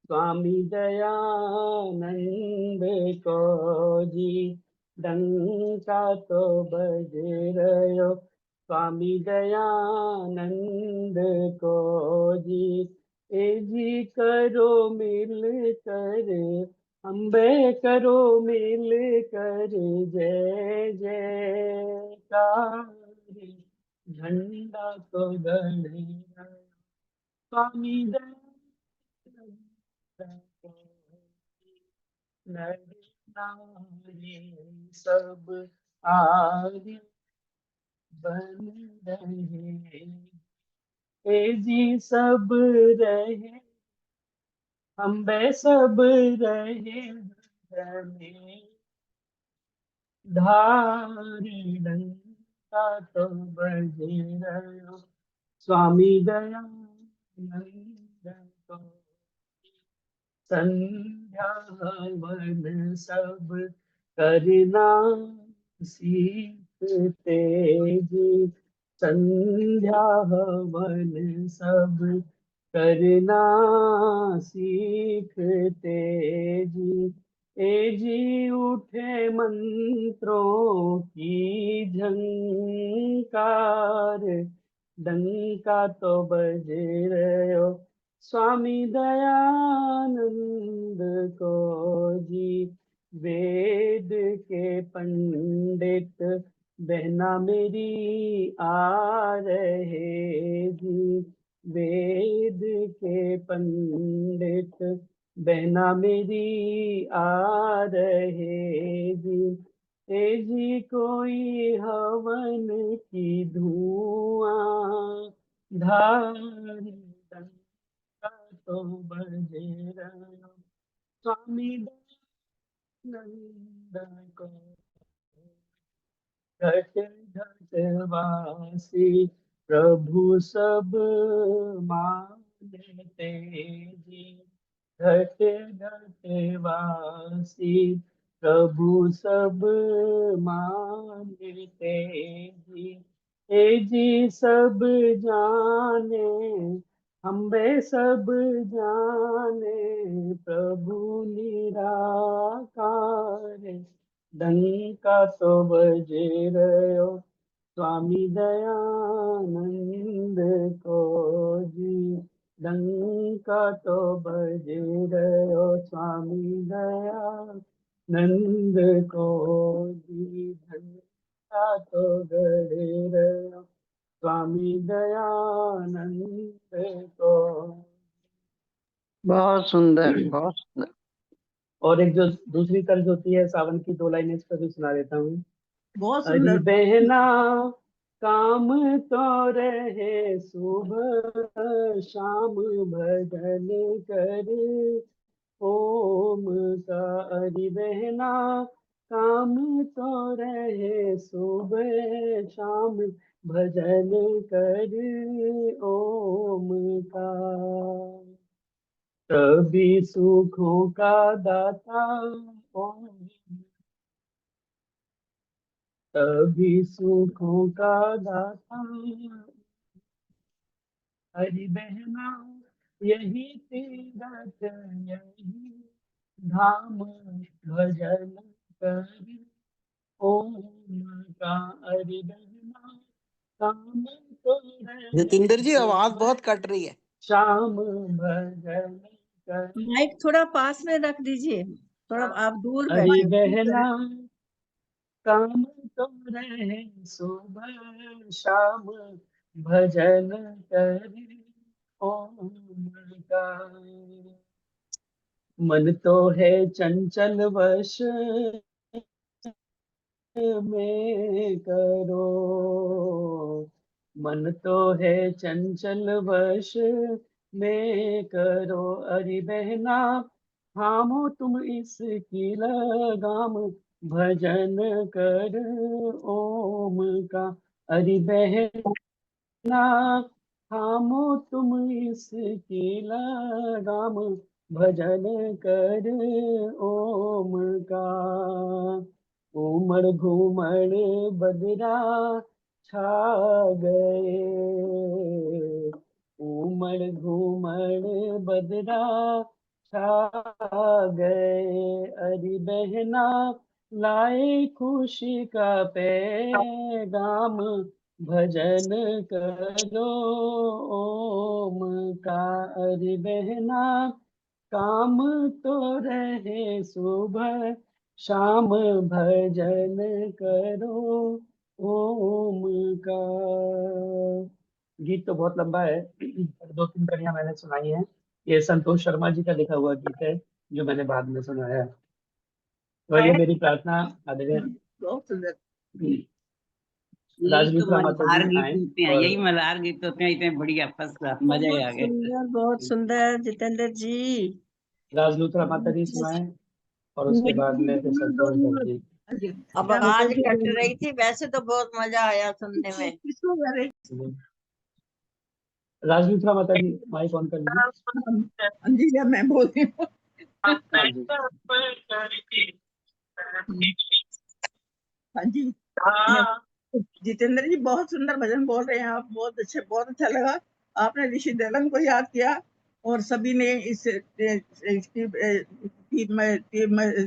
Speaker 2: स्वामी दयानंद को जी, डंका तो बज रहा स्वामी दयानंद को जी, ए जी करो मिल कर, अम्बे करो मिल कर, जय जयकार, झंडा तो गड़ेगा स्वामी दयानंद को, नर नारी सब आगे बन रहे, ए जी सब रहे, हम बे सब रहे में, धारी डंका तो बजे रहो स्वामी दयानंद को, संध्या वन सब करना सीखते जी, संध्या वन सब करना सीखते जी, ए जी उठे मंत्रों की झंकार, डंका तो बजे रहो स्वामी दयानंद को जी, वेद के पंडित बहना मेरी आ रहे जी, वेद के पंडित बहना मेरी आ रहे जी, ए जी कोई हवन की धुआं धारी डंका तो बजे रहो स्वामी दयानंद को, घट घट वासी प्रभु सब मानते जी, घट घट वासी प्रभु सब मानते जी, हे जी सब जाने, हम वे सब जाने, प्रभु निराकार, डंका तो बजे रहो स्वामी दयानंद को जी, डंका तो बजे रहो स्वामी दयानंद को जी, डंका तो गड़े रहो स्वामी दयानंद को।
Speaker 7: बहुत सुंदर, बहुत सुंदर।
Speaker 2: और एक जो दूसरी तर्ज होती है सावन की, 2 लाइनें इस पर भी सुना देता हूँ।
Speaker 5: बहुत
Speaker 2: अरे
Speaker 5: सुंदर।
Speaker 2: बहना काम तो रहे सुबह शाम, भजन कर ओम का। अरे बहना काम तो रहे सुबह शाम, भजन कर ओम का। सभी सुखों का दाता ओम, सभी सुखों का दाता, हरि बहना यही तीरथ यही धाम, भजन कर ओम का। हरि बहना काम तो
Speaker 11: जितेंद्र जी
Speaker 2: रहे
Speaker 11: आवाज
Speaker 2: सुबह
Speaker 11: बहुत कट रही है।
Speaker 2: शाम, भजन कर।
Speaker 10: माइक थोड़ा पास में रख दीजिए, थोड़ा आप दूर
Speaker 2: हरि
Speaker 10: बैठे हो।
Speaker 2: बहना काम तो रहे सुबह शाम, भजन कर ओम का। मन तो है चंचल वश में करो, मन तो है चंचल वश में करो। अरे बहना थामो तुम इसकी लगाम, भजन कर ओम का। अरे बहना थामो तुम इसकी लगाम, भजन कर ओम का। उमड़ घूमड़ बदरा छा गए, उमड़ घूमड़ बदरा छा गए। अरे बहना लाए खुशी का पैगाम, भजन करो ओम का। अरे बहना काम तो रहे सुबह शाम, भजन करो ओम का। गीत तो बहुत लंबा है, 2-3 कड़ियां मैंने सुनाई हैं। ये संतोष शर्मा जी का लिखा हुआ गीत है जो मैंने बाद में सुनाया है। और ये मेरी प्रार्थना आदरणीय
Speaker 5: बहुत सुंदर।
Speaker 9: यही तो
Speaker 2: राजमित्रा माता
Speaker 9: मल्हार
Speaker 2: जी
Speaker 9: गीत
Speaker 2: आए
Speaker 9: होते हैं,
Speaker 2: और
Speaker 9: यही मल्हार गीत होते हैं, इतने बढ़िया फर्स्ट क्लास, मजा ही आ गया।
Speaker 10: बहुत सुंदर जितेंद्र जी।
Speaker 2: राजमित्रा माता जी सुनाए, और उसके बाद में फिर संतोष भट्ट जी।
Speaker 8: अब आवाज कट रही थी, वैसे तो बहुत मजा आया सुनने में।
Speaker 5: किसको करे?
Speaker 2: राजमित्रा माता जी माइक ऑन कर लीजिए।
Speaker 5: जी मैं बोल रही हूँ।
Speaker 2: हाँ जी।
Speaker 5: हाँ जी। जितेंद्र जी बहुत सुंदर भजन बोल रहे हैं आप, बहुत अच्छे, बहुत अच्छा लगा। आपने ऋषि दयालन को याद किया और सभी ने इस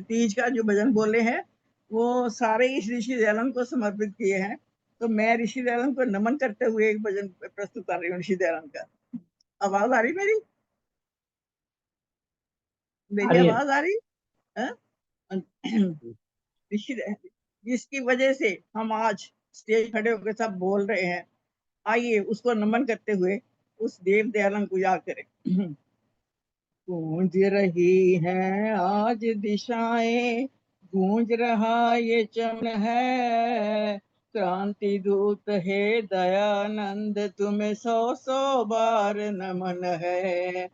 Speaker 5: तीज का जो भजन बोले हैं वो सारे इस ऋषि दयालन को समर्पित किए हैं। तो मैं ऋषि दयालन को नमन करते हुए एक भजन प्रस्तुत कर रही हूँ ऋषि दयालन का। आवाज आ रही मेरी? मेरी आवाज आ रही है? जिसकी वजह से हम आज स्टेज खड़े होकर सब बोल रहे हैं, आइए उसको नमन करते हुए उस देव दयालन को याद करें। गूंज रही है आज दिशाएं, गूंज रहा ये चमन है, क्रांति दूत है दयानंद, तुम्हें 100-100 बार नमन है।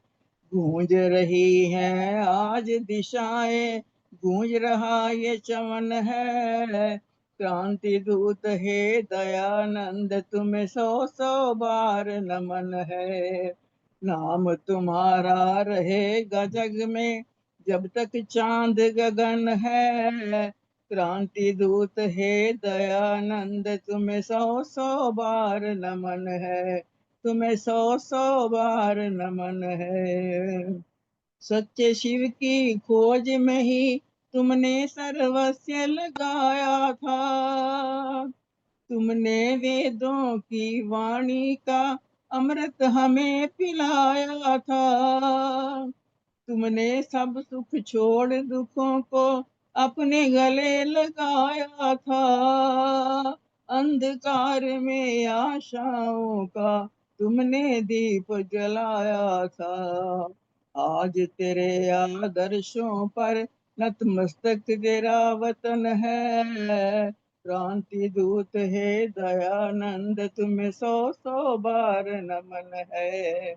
Speaker 5: गूंज रही है आज दिशाएं, गूंज रहा ये चमन है, क्रांति दूत है दयानंद, तुम्हें 100-100 बार नमन है। नाम तुम्हारा रहेगा जग में,
Speaker 11: जब तक चांद गगन है, क्रांति दूत हे दयानंद, तुम्हें 100 बार नमन है, तुम्हें 100 बार नमन है। सच्चे शिव की खोज में ही तुमने सर्वस्व लगाया था, तुमने वेदों की वाणी का अमृत हमें पिलाया था, तुमने सब सुख छोड़ दुखों को अपने गले लगाया था, अंधकार में आशाओं का तुमने दीप जलाया था। आज तेरे आदर्शों पर नतमस्तक तेरा वतन है, क्रांति दूत है दयानंद, तुम्हें 100 बार नमन है।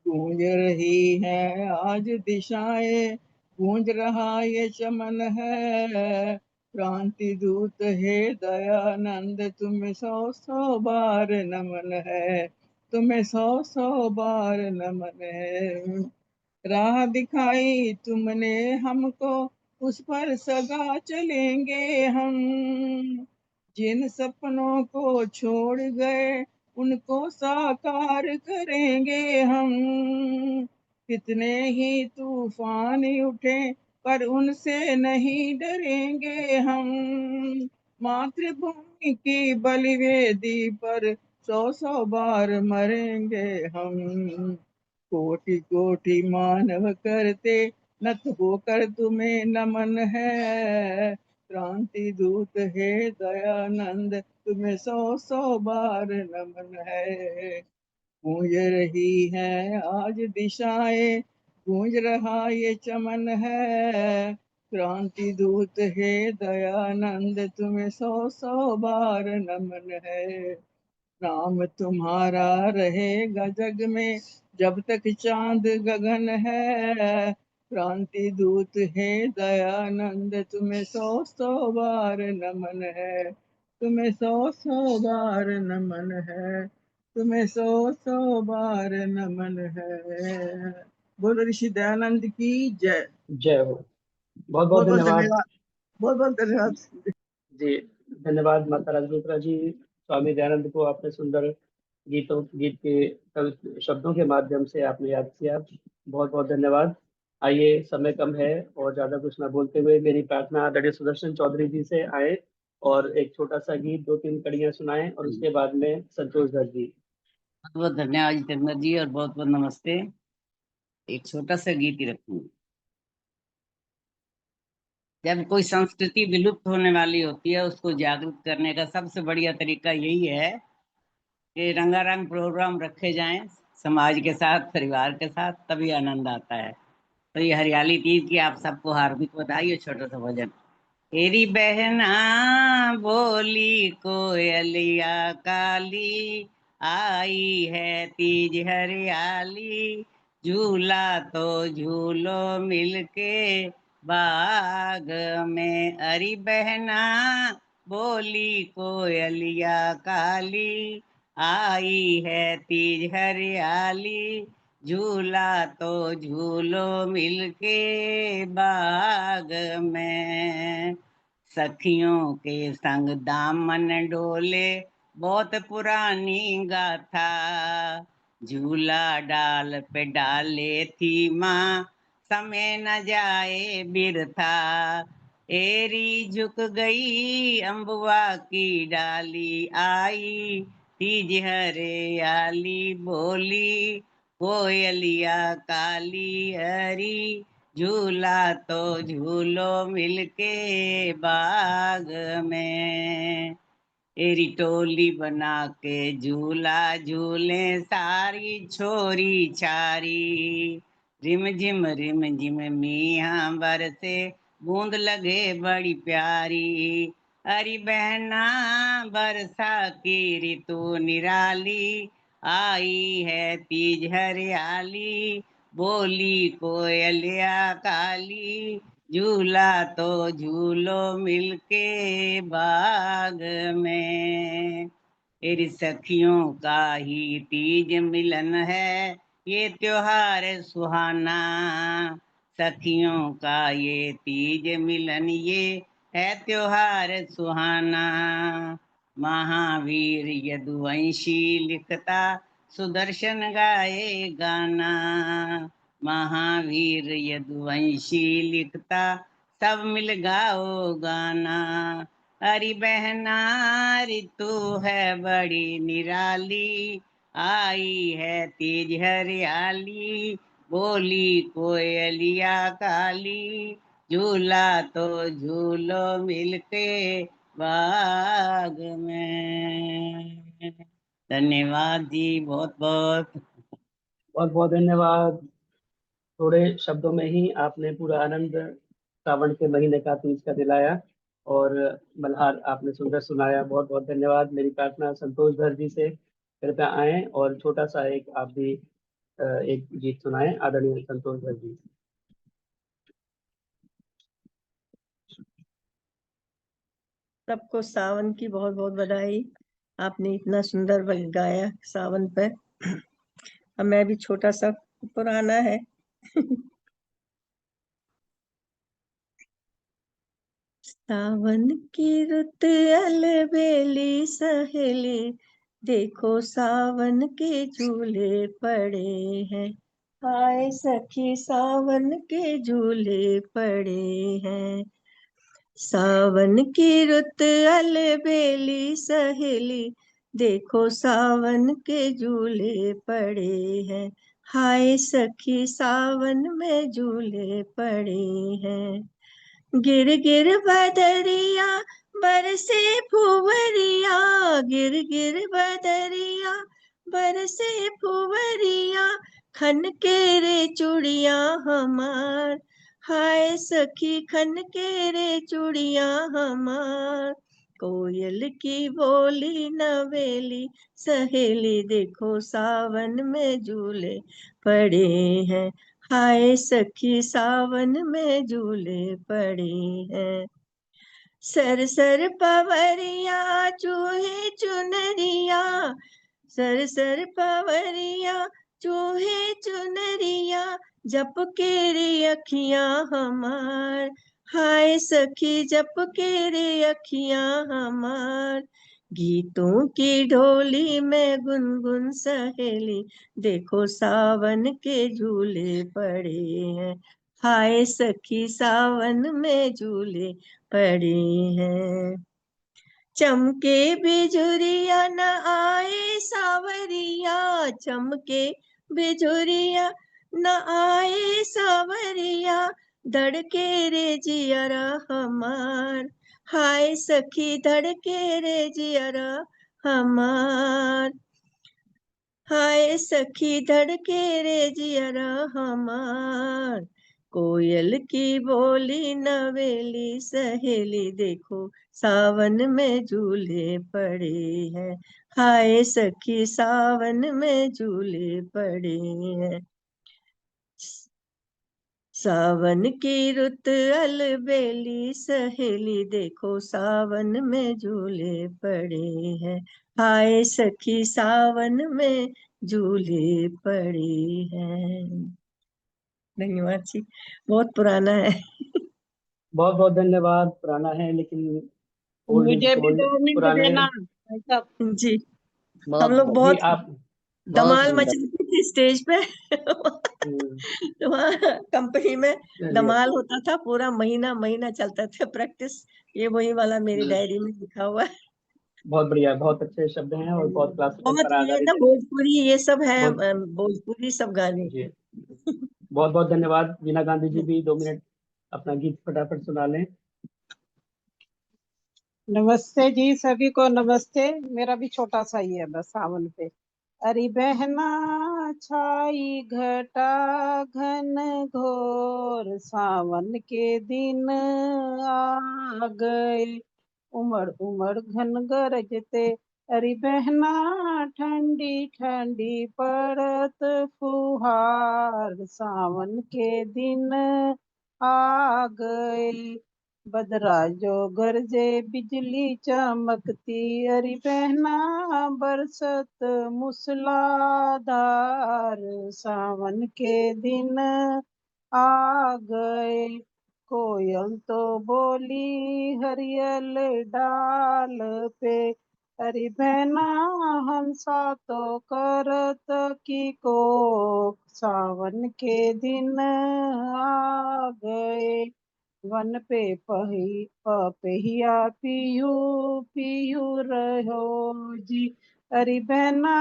Speaker 11: गूंज रही है आज दिशाएं, गूंज रहा ये चमन है, क्रांति दूत है दयानंद, तुम्हें 100 बार नमन है, तुम्हें 100 बार नमन है। राह दिखाई तुमने हमको, उस पर सदा चलेंगे हम, जिन सपनों को छोड़ गए उनको साकार करेंगे हम। कितने ही तूफान उठे पर उनसे नहीं डरेंगे हम, मातृभूमि की बलिवेदी पर 100 बार मरेंगे हम। कोटि कोटि मानव करते नत होकर तुम्हें नमन है, क्रांति दूत हे दयानंद, तुम्हें 100 बार नमन है। गूंज रही है आज दिशाएं, गूंज रहा ये चमन है, क्रांति दूत हे दयानंद, तुम्हें 100 बार नमन है। नाम तुम्हारा रहेगा जग में जब तक चांद गगन है, क्रांति दूत है दयानंद, तुम्हें 100 बार नमन है, तुम्हें 100 बार नमन है, तुम्हें 100 बार नमन है। बोलो ऋषि दयानंद की जय।
Speaker 2: जय हो। बहुत बहुत
Speaker 11: बहुत बहुत
Speaker 2: धन्यवाद।
Speaker 11: धन्यवाद, बहुत बहुत धन्यवाद।
Speaker 2: जी धन्यवाद माता राजदूत्रा जी। स्वामी दयानंद को आपने सुंदर गीत के शब्दों के माध्यम से आपने याद किया, बहुत बहुत धन्यवाद। आइए, समय कम है और ज्यादा कुछ ना बोलते हुए मेरी प्रार्थना आदरणीय सुदर्शन चौधरी जी से आए और एक छोटा सा गीत 2-3 कड़ियां सुनाएं और उसके बाद में संतोष दत्त जी।
Speaker 9: बहुत बहुत धन्यवाद जितेंद्र जी और बहुत बहुत नमस्ते। एक छोटा सा गीत ही रखूंगी। जब कोई संस्कृति विलुप्त होने वाली होती है, उसको जागृत करने का सबसे बढ़िया तरीका यही है कि रंगारंग प्रोग्राम रखे जाएं समाज के साथ, परिवार के साथ, तभी आनंद आता है। तो ये हरियाली तीज की आप सबको हार्दिक बधाई। छोटा सा भजन। तेरी बहना बोली कोयलिया काली, आई है तीज हरियाली, झूला तो झूलो मिलके बाग में। अरी बहना बोली कोयलिया काली, आई है तीज हरियाली, झूला तो झूलो मिलके बाग में। सखियों के संग दामन डोले, बहुत पुरानी गाथा, झूला डाल पे डाले थी माँ, समय न जाए बिरथा। एरी झुक गई अम्बुआ की डाली, आई तीज हरियाली, बोली कोयलिया काली, हरी झूला तो झूलो मिलके बाग में। एरी टोली बना के झूला झूले सारी छोरी छारी, रिम झिम मिया बरसे, बूंद लगे बड़ी प्यारी। अरी बहना बरसा की ऋतु निराली, आई है तीज हरियाली, बोली कोयलिया काली, झूला तो झूलो मिलके बाग में। तेरी सखियों का ही तीज मिलन है, ये त्योहार सुहाना, सखियों का ये तीज मिलन ये है त्योहार सुहाना। महावीर यदुवंशी लिखता सुदर्शन गाए गाना। महावीर यदुवंशी लिखता सब मिल गाओ गाना। अरे बहना ऋतु है बड़ी निराली, आई है तीज हरियाली, बोली कोयलिया काली, झूला तो झूलो मिलके बाग में। धन्यवाद जी, बहुत बहुत।
Speaker 2: बहुत बहुत धन्यवाद। थोड़े शब्दों में ही आपने पूरा आनंद सावन के महीने का, तीज का दिलाया, और मल्हार आपने सुंदर सुनाया। बहुत बहुत धन्यवाद। मेरी प्रार्थना संतोष धर जी से कृपया आए और छोटा सा एक आप भी एक गीत सुनाएं, आदरणीय संतोष धर जी।
Speaker 10: सबको सावन की बहुत बहुत बधाई। आपने इतना सुंदर गाया सावन पे। अब मैं भी छोटा सा पुराना है। सावन की रुत अलबेली सहेली, देखो सावन के झूले पड़े हैं। हाय सखी सावन के झूले पड़े हैं। सावन की रुत अलबेली सहेली, देखो सावन के झूले पड़े हैं। हाय सखी सावन में झूले पड़े हैं। गिर गिर बदरिया बरसे फुवरिया, गिर गिर बदरिया बरसे फुवरिया, खन के रे चूड़िया हमार। हाय सखी खन के रे चूड़िया हमार। कोयल की बोली नवेली सहेली, देखो सावन में झूले पड़े हैं। हाय सखी सावन में झूले पड़े हैं। सर सर पवरिया चूहे चुनरिया, सर सर पवरिया चूहे चुनरिया, जप के रे अखियां हमार। हाय सखी जप के रे अखियां हमार। गीतों की ढोली में गुनगुन सहेली, देखो सावन के झूले पड़े हैं। हाय सखी सावन में झूले पड़े हैं। चमके बिजुरिया न आए सावरिया, चमके बिजुरिया न आए सावरिया, धड़के रे जियरा हमार। हाय सखी धड़के रे जियरा हमार। हाय सखी धड़के रे जियरा हमार। कोयल की बोली नवेली सहेली, देखो सावन में झूले पड़े हैं। हाय सखी सावन में झूले पड़े हैं। सावन की रुत अलबेली सहेली, देखो सावन में झूले पड़े हैं। हाय सखी सावन में झूले पड़े हैं। धन्यवाद जी, बहुत पुराना है।
Speaker 2: बहुत बहुत धन्यवाद। पुराना है लेकिन ओल्ड इज
Speaker 7: मुझे भी
Speaker 2: गोल्ड।
Speaker 7: 2 मिनट
Speaker 2: पुराने
Speaker 7: देना भाई साहब।
Speaker 10: जी,
Speaker 9: बहुत
Speaker 10: हम लोग
Speaker 2: जी
Speaker 10: बहुत
Speaker 2: आप
Speaker 10: धमाल
Speaker 9: सुंदर।
Speaker 10: मचाते थे स्टेज पे। तो वहाँ कंपनी में
Speaker 2: चलिए
Speaker 10: धमाल होता था, पूरा महीना महीना चलता था प्रैक्टिस। ये वही वाला मेरी डायरी में लिखा हुआ है।
Speaker 2: बहुत बढ़िया, बहुत अच्छे शब्द हैं और बहुत क्लासिकल
Speaker 10: बहुत
Speaker 2: पर
Speaker 10: ये
Speaker 2: आधारित
Speaker 10: ना
Speaker 2: है।
Speaker 10: भोजपुरी ये सब है,
Speaker 2: बहुत
Speaker 10: भोजपुरी सब गाने।
Speaker 2: जी, बहुत बहुत धन्यवाद। वीना गांधी जी भी 2 मिनट अपना गीत फटाफट सुना लें।
Speaker 12: नमस्ते जी, सभी को नमस्ते। मेरा भी छोटा सा ही है बस सावन पे। अरे बहना छाई घटा घन घोर, सावन के दिन आ गए, उमड़ उमड़ घन गरजते। अरे बहना ठंडी ठंडी पड़त फुहार, सावन के दिन आ गए। बदरा जो गरजे बिजली चमकती, अरे बहना बरसत मूसलाधार, सावन के दिन आ गए। कोयल तो बोली हरियल डाल पे, अरे बहना हंसा तो करत की को, सावन के दिन आ गए। वन पे पपिया पियू पियू रहो जी, अरे बहना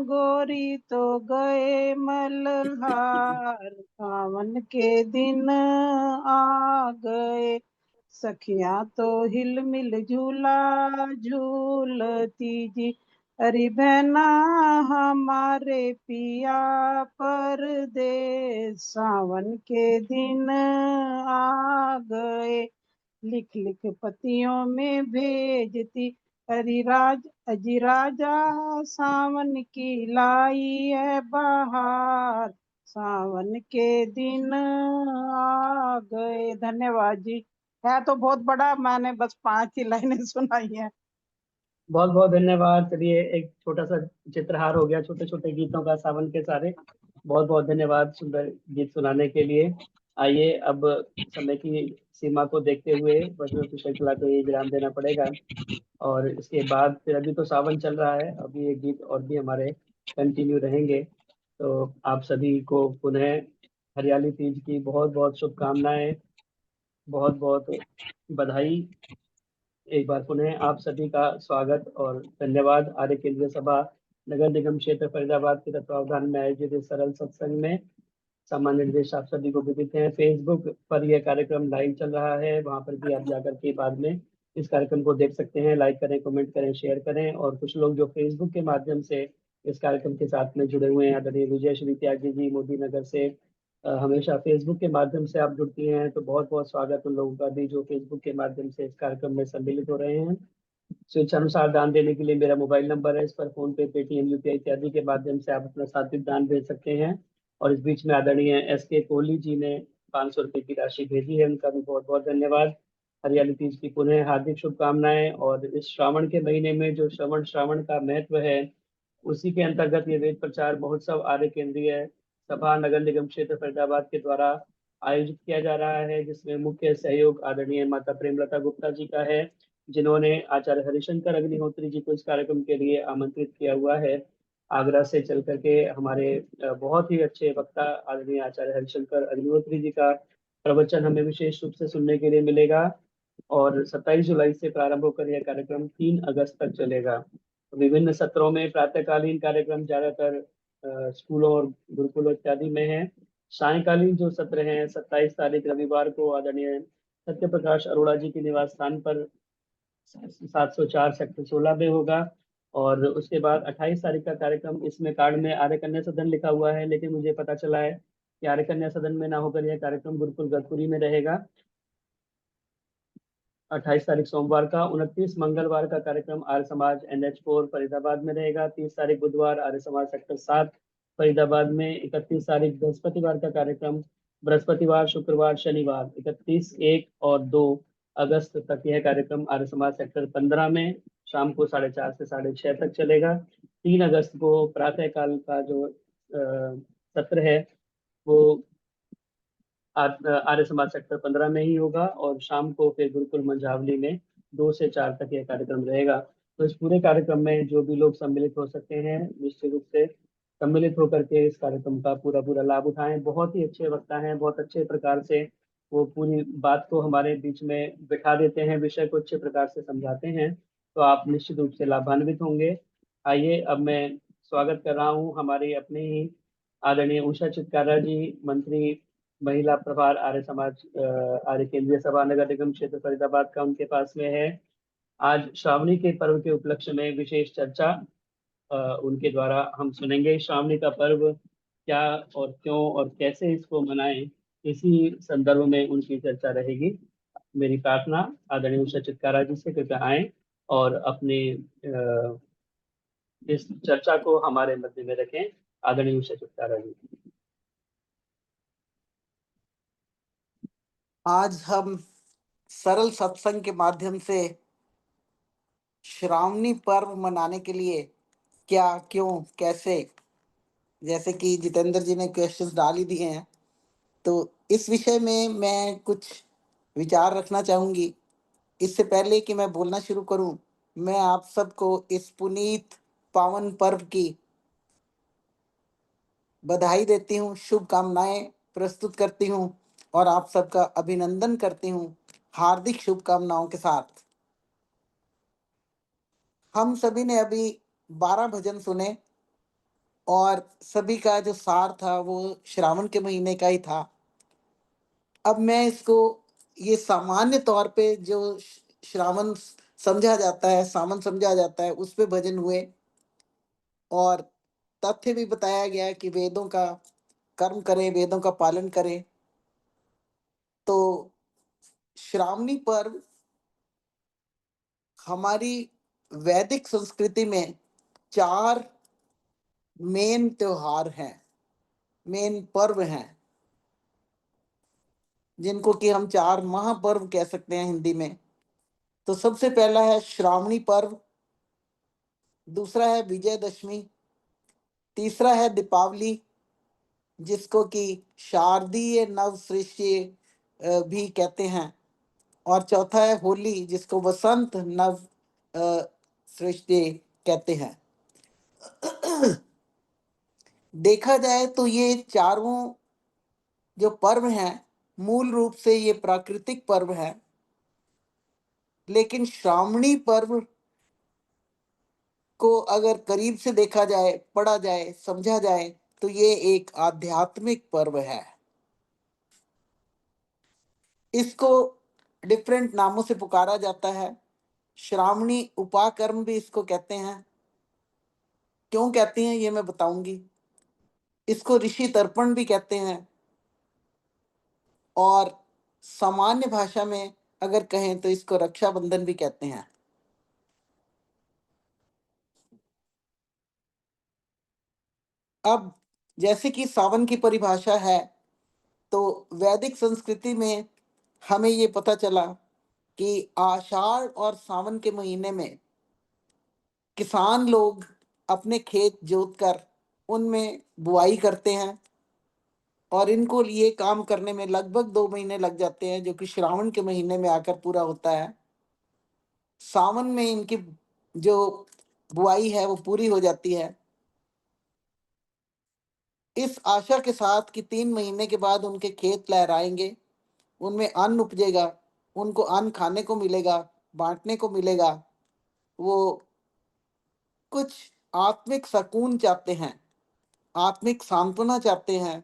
Speaker 12: गोरी तो गए मल्हार, सावन के दिन आ गए। सखियां तो हिल मिल झूला झूलती जी, अरे बहना हमारे पिया परदेस, सावन के दिन आ गए। लिख लिख पतियों में भेजती, अजी राजा सावन की लाई है बहार, सावन के दिन आ गए। धन्यवाद जी। है तो बहुत बड़ा, मैंने बस 5 ही लाइनें सुनाई हैं।
Speaker 2: बहुत बहुत धन्यवाद। चलिए एक छोटा सा चित्रहार हो गया छोटे छोटे गीतों का सावन के सारे। बहुत बहुत धन्यवाद सुंदर गीत सुनाने के लिए। आइए अब समय की सीमा को देखते हुए वज्र की श्रृंखला को ये विराम देना पड़ेगा, और इसके बाद फिर अभी तो सावन चल रहा है, अभी ये गीत और भी हमारे कंटिन्यू रहेंगे। तो आप सभी को पुनः हरियाली तीज की बहुत बहुत शुभकामनाएं, बहुत बहुत बधाई। एक बार पुनः आप सभी का स्वागत और धन्यवाद। आर्य केंद्रीय सभा नगर निगम क्षेत्र फरीदाबाद के तत्वावधान में आयोजित इस सरल सत्संग में सामान्य निर्देश आप सभी को विदित हैं। फेसबुक पर यह कार्यक्रम लाइव चल रहा है, वहां पर भी आप जाकर के बाद में इस कार्यक्रम को देख सकते हैं। लाइक करें, कमेंट करें, शेयर करें। और कुछ लोग जो फेसबुक के माध्यम से इस कार्यक्रम के साथ में जुड़े हुए हैं, आदरणीय विजय श्री त्यागी जी मोदी नगर से हमेशा फेसबुक के माध्यम से आप जुड़ती हैं, तो बहुत बहुत स्वागत उन लोगों का भी जो फेसबुक के माध्यम से इस कार्यक्रम में सम्मिलित हो रहे हैं। स्वेच्छानुसार दान देने के लिए मेरा मोबाइल नंबर है, इस पर फोन पे, पेटीएम, यूपीआई इत्यादि के माध्यम से आप अपना सात्विक दान भेज सकते हैं। और इस बीच में आदरणीय एस.के. कोहली जी ने 500 रुपए की राशि भेजी है, उनका भी बहुत बहुत धन्यवाद। हरियाली तीज की पुनः हार्दिक शुभकामनाएं। और इस श्रावण के महीने में जो श्रावण का महत्व है, उसी के अंतर्गत ये वेद प्रचार महोत्सव आर्य केंद्रीय सभा नगर निगम क्षेत्र फरीदाबाद के द्वारा आयोजित किया जा रहा है, जिसमें मुख्य सहयोग आदरणीय माता प्रेमलता गुप्ता जी का है, जिन्होंने आचार्य हरिशंकर अग्निहोत्री जी को इस कार्यक्रम के लिए आमंत्रित किया हुआ है। आगरा से चल करके हमारे बहुत ही अच्छे वक्ता आदरणीय आचार्य हरिशंकर अग्निहोत्री जी का प्रवचन हमें विशेष रूप से सुनने के लिए मिलेगा। और 27 जुलाई से प्रारंभ होकर यह कार्यक्रम 3 अगस्त तक चलेगा। विभिन्न सत्रों में प्रातःकालीन कार्यक्रम ज्यादातर स्कूलों और गुरुकुलों इत्यादि में है। सायकालीन जो सत्र हैं 27 तारीख रविवार को आदरणीय सत्य प्रकाश अरोड़ा जी के निवास स्थान पर 704 सेक्टर 16 में होगा। और उसके बाद 28 तारीख का कार्यक्रम, इसमें कार्ड में आर्य कन्या सदन लिखा हुआ है, लेकिन मुझे पता चला है कि आर्य कन्या सदन में ना होकर यह कार्यक्रम गुरुकुल गतपुरी में रहेगा। 28 तारीख सोमवार का। 29 मंगलवार का कार्यक्रम आर्य समाज NH4 फरीदाबाद में रहेगा। 30 तारीख बुधवार आर्य समाज सेक्टर 7 फरीदाबाद में। 31 तारीख बृहस्पतिवार का कार्यक्रम बृहस्पतिवार, शुक्रवार, शनिवार 31, 1 और 2 अगस्त तक यह कार्यक्रम आर्य समाज सेक्टर 15 में शाम को 4:30 से 6:30 तक चलेगा। 3 अगस्त को प्रातःकाल का जो सत्र है वो आर्य समाज सेक्टर 15 में ही होगा, और शाम को फिर गुरुकुल मंझावली में 2 से 4 तक यह कार्यक्रम रहेगा। तो इस पूरे कार्यक्रम में जो भी लोग सम्मिलित हो सकते हैं, निश्चित रूप से सम्मिलित होकर के इस कार्यक्रम का पूरा पूरा लाभ उठाएं। बहुत ही अच्छे वक्ता हैं, बहुत अच्छे प्रकार से वो पूरी बात को हमारे बीच में बिठा देते हैं, विषय को अच्छे प्रकार से समझाते हैं, तो आप निश्चित रूप से लाभान्वित होंगे। आइए अब मैं स्वागत कर रहा हूँ हमारी अपनी ही आदरणीय उषा चित्कारा जी, मंत्री महिला प्रभार आर्य समाज आर्य केंद्रीय सभा नगर निगम क्षेत्र फरीदाबाद का उनके पास में है। आज श्रावणी के पर्व के उपलक्ष्य में विशेष चर्चा उनके द्वारा हम सुनेंगे। श्रावणी का पर्व क्या और क्यों और कैसे इसको मनाएं, इसी संदर्भ में उनकी चर्चा रहेगी। मेरी प्रार्थना आदरणीय उषा चित्कारा जी से कृपया आए और अपनी इस चर्चा को हमारे मध्य में रखें। आदरणीय उषा चित्कारा जी।
Speaker 13: आज हम सरल सत्संग के माध्यम से श्रावणी पर्व मनाने के लिए क्या, क्यों, कैसे, जैसे कि जितेंद्र जी ने क्वेश्चंस डाल ही दिए हैं, तो इस विषय में मैं कुछ विचार रखना चाहूंगी। इससे पहले कि मैं बोलना शुरू करूं, मैं आप सबको इस पुनीत पावन पर्व की बधाई देती हूँ, शुभकामनाएं प्रस्तुत करती हूँ और आप सबका अभिनंदन करती हूँ हार्दिक शुभकामनाओं के साथ। हम सभी ने अभी 12 भजन सुने और सभी का जो सार था वो श्रावण के महीने का ही था। अब मैं इसको, ये सामान्य तौर पे जो श्रावण समझा जाता है, सावन समझा जाता है, उस पे भजन हुए और तथ्य भी बताया गया कि वेदों का कर्म करें, वेदों का पालन करें। तो श्रावणी पर्व हमारी वैदिक संस्कृति में 4 मेन त्योहार हैं, मेन पर्व हैं, जिनको कि हम 4 महापर्व कह सकते हैं हिंदी में। तो सबसे पहला है श्रावणी पर्व, दूसरा है विजयदशमी, तीसरा है दीपावली जिसको कि शारदीय नवसृष्टि भी कहते हैं, और चौथा है होली जिसको वसंत नव सृष्टि कहते हैं। देखा जाए तो ये चारों जो पर्व हैं मूल रूप से ये प्राकृतिक पर्व हैं, लेकिन श्रावणी पर्व को अगर करीब से देखा जाए, पढ़ा जाए, समझा जाए तो ये एक आध्यात्मिक पर्व है। इसको डिफरेंट नामों से पुकारा जाता है। श्रावणी उपाकर्म भी इसको कहते हैं। क्यों कहते हैं ये मैं बताऊंगी। इसको ऋषि तर्पण भी कहते हैं और सामान्य भाषा में अगर कहें तो इसको रक्षाबंधन भी कहते हैं। अब जैसे कि सावन की परिभाषा है, तो वैदिक संस्कृति में हमें ये पता चला कि आषाढ़ और सावन के महीने में किसान लोग अपने खेत जोतकर उनमें बुआई करते हैं और इनको ये काम करने में लगभग 2 महीने लग जाते हैं, जो कि श्रावण के महीने में आकर पूरा होता है। सावन में इनकी जो बुआई है वो पूरी हो जाती है, इस आशा के साथ कि 3 महीने के बाद उनके खेत लहराएंगे, उनमें अन्न उपजेगा, उनको अन्न खाने को मिलेगा, बांटने को मिलेगा। वो कुछ आत्मिक सुकून चाहते हैं, आत्मिक सांत्वना चाहते हैं,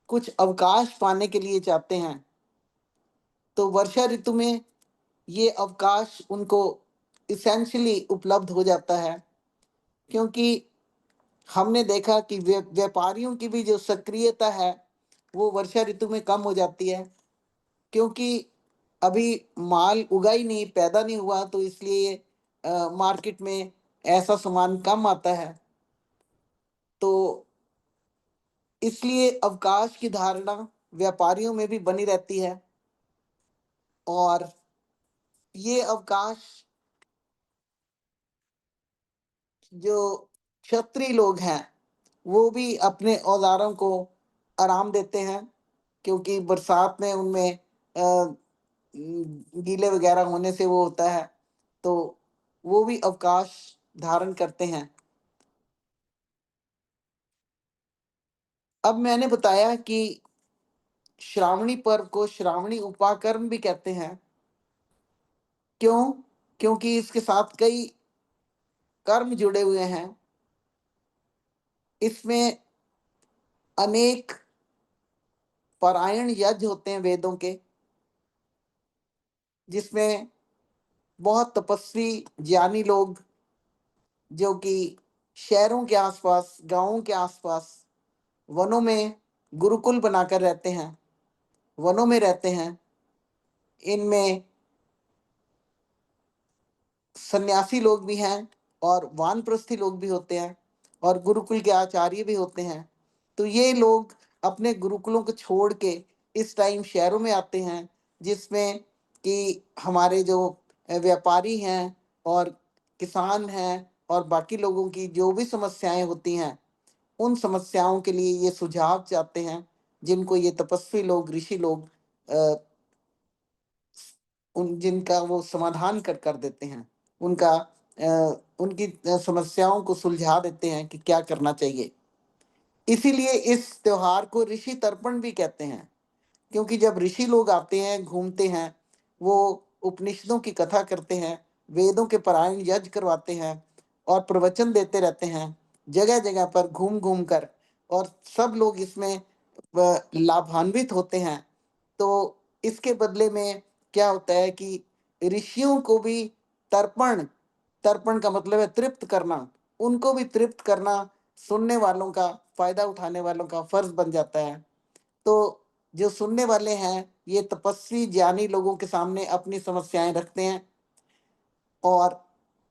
Speaker 13: कुछ अवकाश पाने के लिए चाहते हैं। तो वर्षा ऋतु में ये अवकाश उनको इसेंशियली उपलब्ध हो जाता है, क्योंकि हमने देखा कि व्यापारियों की भी जो सक्रियता है वो वर्षा ऋतु में कम हो जाती है, क्योंकि अभी माल उगा ही नहीं, पैदा नहीं हुआ, तो इसलिए मार्केट में ऐसा सामान कम आता है। तो इसलिए अवकाश की धारणा व्यापारियों में भी बनी रहती है और ये अवकाश जो क्षत्रिय लोग हैं वो भी अपने औजारों को आराम देते हैं, क्योंकि बरसात में उनमें गीले वगैरह होने से वो होता है, तो वो भी अवकाश धारण करते हैं। अब मैंने बताया कि श्रावणी पर्व को श्रावणी उपाकर्म भी कहते हैं। क्यों? क्योंकि इसके साथ कई कर्म जुड़े हुए हैं। इसमें अनेक पारायण यज्ञ होते हैं वेदों के, जिसमें बहुत तपस्वी ज्ञानी लोग जो कि शहरों के आसपास, गांवों के आसपास वनों में गुरुकुल बनाकर रहते हैं, वनों में रहते हैं। इनमें सन्यासी लोग भी हैं और वानप्रस्थी लोग भी होते हैं और गुरुकुल के आचार्य भी होते हैं। तो ये लोग अपने गुरुकुलों को छोड़ के इस टाइम शहरों में आते हैं, जिसमें कि हमारे जो व्यापारी हैं और किसान हैं और बाकी लोगों की जो भी समस्याएं होती हैं, उन समस्याओं के लिए ये सुझाव चाहते हैं जिनको ये तपस्वी लोग, ऋषि लोग जिनका वो समाधान कर देते हैं, उनकी समस्याओं को सुलझा देते हैं कि क्या करना चाहिए। इसीलिए इस त्योहार को ऋषि तर्पण भी कहते हैं, क्योंकि जब ऋषि लोग आते हैं, घूमते हैं, वो उपनिषदों की कथा करते हैं, वेदों के पारायण यज्ञ करवाते हैं और प्रवचन देते रहते हैं जगह जगह पर घूम घूम कर, और सब लोग इसमें लाभान्वित होते हैं। तो इसके बदले में क्या होता है कि ऋषियों को भी तर्पण, तर्पण का मतलब है तृप्त करना, उनको भी तृप्त करना सुनने वालों का, फायदा उठाने वालों का फर्ज बन जाता है। तो जो सुनने वाले हैं, ये तपस्वी ज्ञानी लोगों के सामने अपनी समस्याएं रखते हैं, और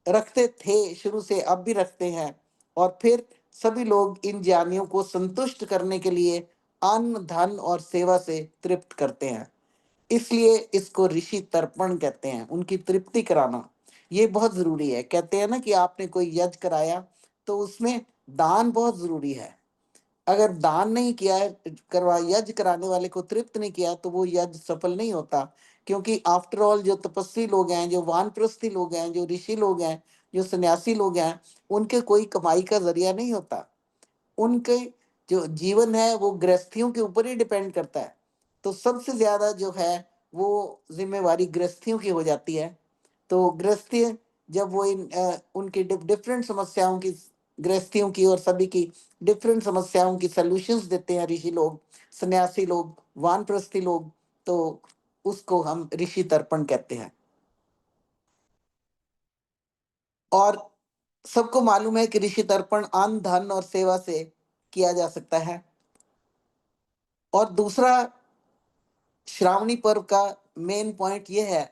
Speaker 13: रखते थे शुरू से, अब भी रखते हैं, और फिर सभी लोग इन ज्ञानियों को संतुष्ट करने के लिए अन्न, धन और सेवा से तृप्त करते हैं। इसलिए इसको ऋषि तर्पण कहते हैं, उनकी तृप्ति कराना ये बहुत जरूरी है। कहते हैं ना कि आपने कोई यज्ञ कराया तो उसमें दान बहुत जरूरी है। अगर दान नहीं किया है, यज्ञ कराने वाले को तृप्त नहीं किया, तो वो यज्ञ सफल नहीं होता। क्योंकि आफ्टर ऑल जो तपस्वी लोग हैं, जो वानप्रस्थी लोग हैं, जो ऋषि लोग हैं, जो सन्यासी लोग हैं, उनके कोई कमाई का जरिया नहीं होता। उनके जो जीवन है वो गृहस्थियों के ऊपर ही डिपेंड करता है। तो सबसे ज्यादा जो है वो जिम्मेवारी गृहस्थियों की हो जाती है। तो गृहस्थी जब वो उनकी डिफरेंट समस्याओं की, गृहस्थियों की और सभी की डिफरेंट समस्याओं की सॉल्यूशंस देते हैं ऋषि लोग, सन्यासी लोग, वानप्रस्थी लोग, तो उसको हम ऋषि तर्पण कहते हैं। और सबको मालूम है कि ऋषि तर्पण अन्न, धन और सेवा से किया जा सकता है। और दूसरा श्रावणी पर्व का मेन पॉइंट यह है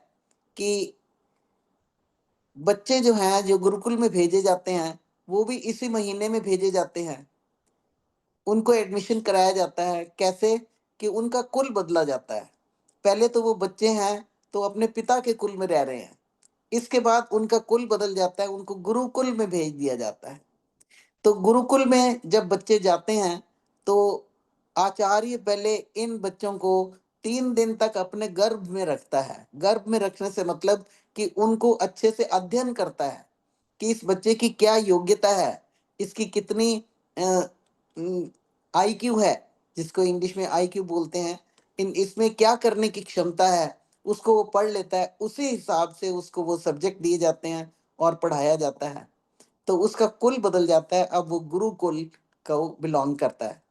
Speaker 13: कि बच्चे जो हैं, जो गुरुकुल में भेजे जाते हैं, वो भी इसी महीने में भेजे जाते हैं। उनको एडमिशन कराया जाता है। कैसे? कि उनका कुल बदला जाता है। पहले तो वो बच्चे हैं तो अपने पिता के कुल में रह रहे हैं, इसके बाद उनका कुल बदल जाता है, उनको गुरुकुल में भेज दिया जाता है। तो गुरुकुल में जब बच्चे जाते हैं तो आचार्य पहले इन बच्चों को 3 दिन तक अपने गर्भ में रखता है। गर्भ में रखने से मतलब कि उनको अच्छे से अध्ययन करता है कि इस बच्चे की क्या योग्यता है, इसकी कितनी आईक्यू है, जिसको इंग्लिश में आईक्यू बोलते हैं, इसमें क्या करने की क्षमता है, उसको वो पढ़ लेता है। उसी हिसाब से उसको वो सब्जेक्ट दिए जाते हैं और पढ़ाया जाता है। तो उसका कुल बदल जाता है, अब वो गुरुकुल को बिलोंग करता है।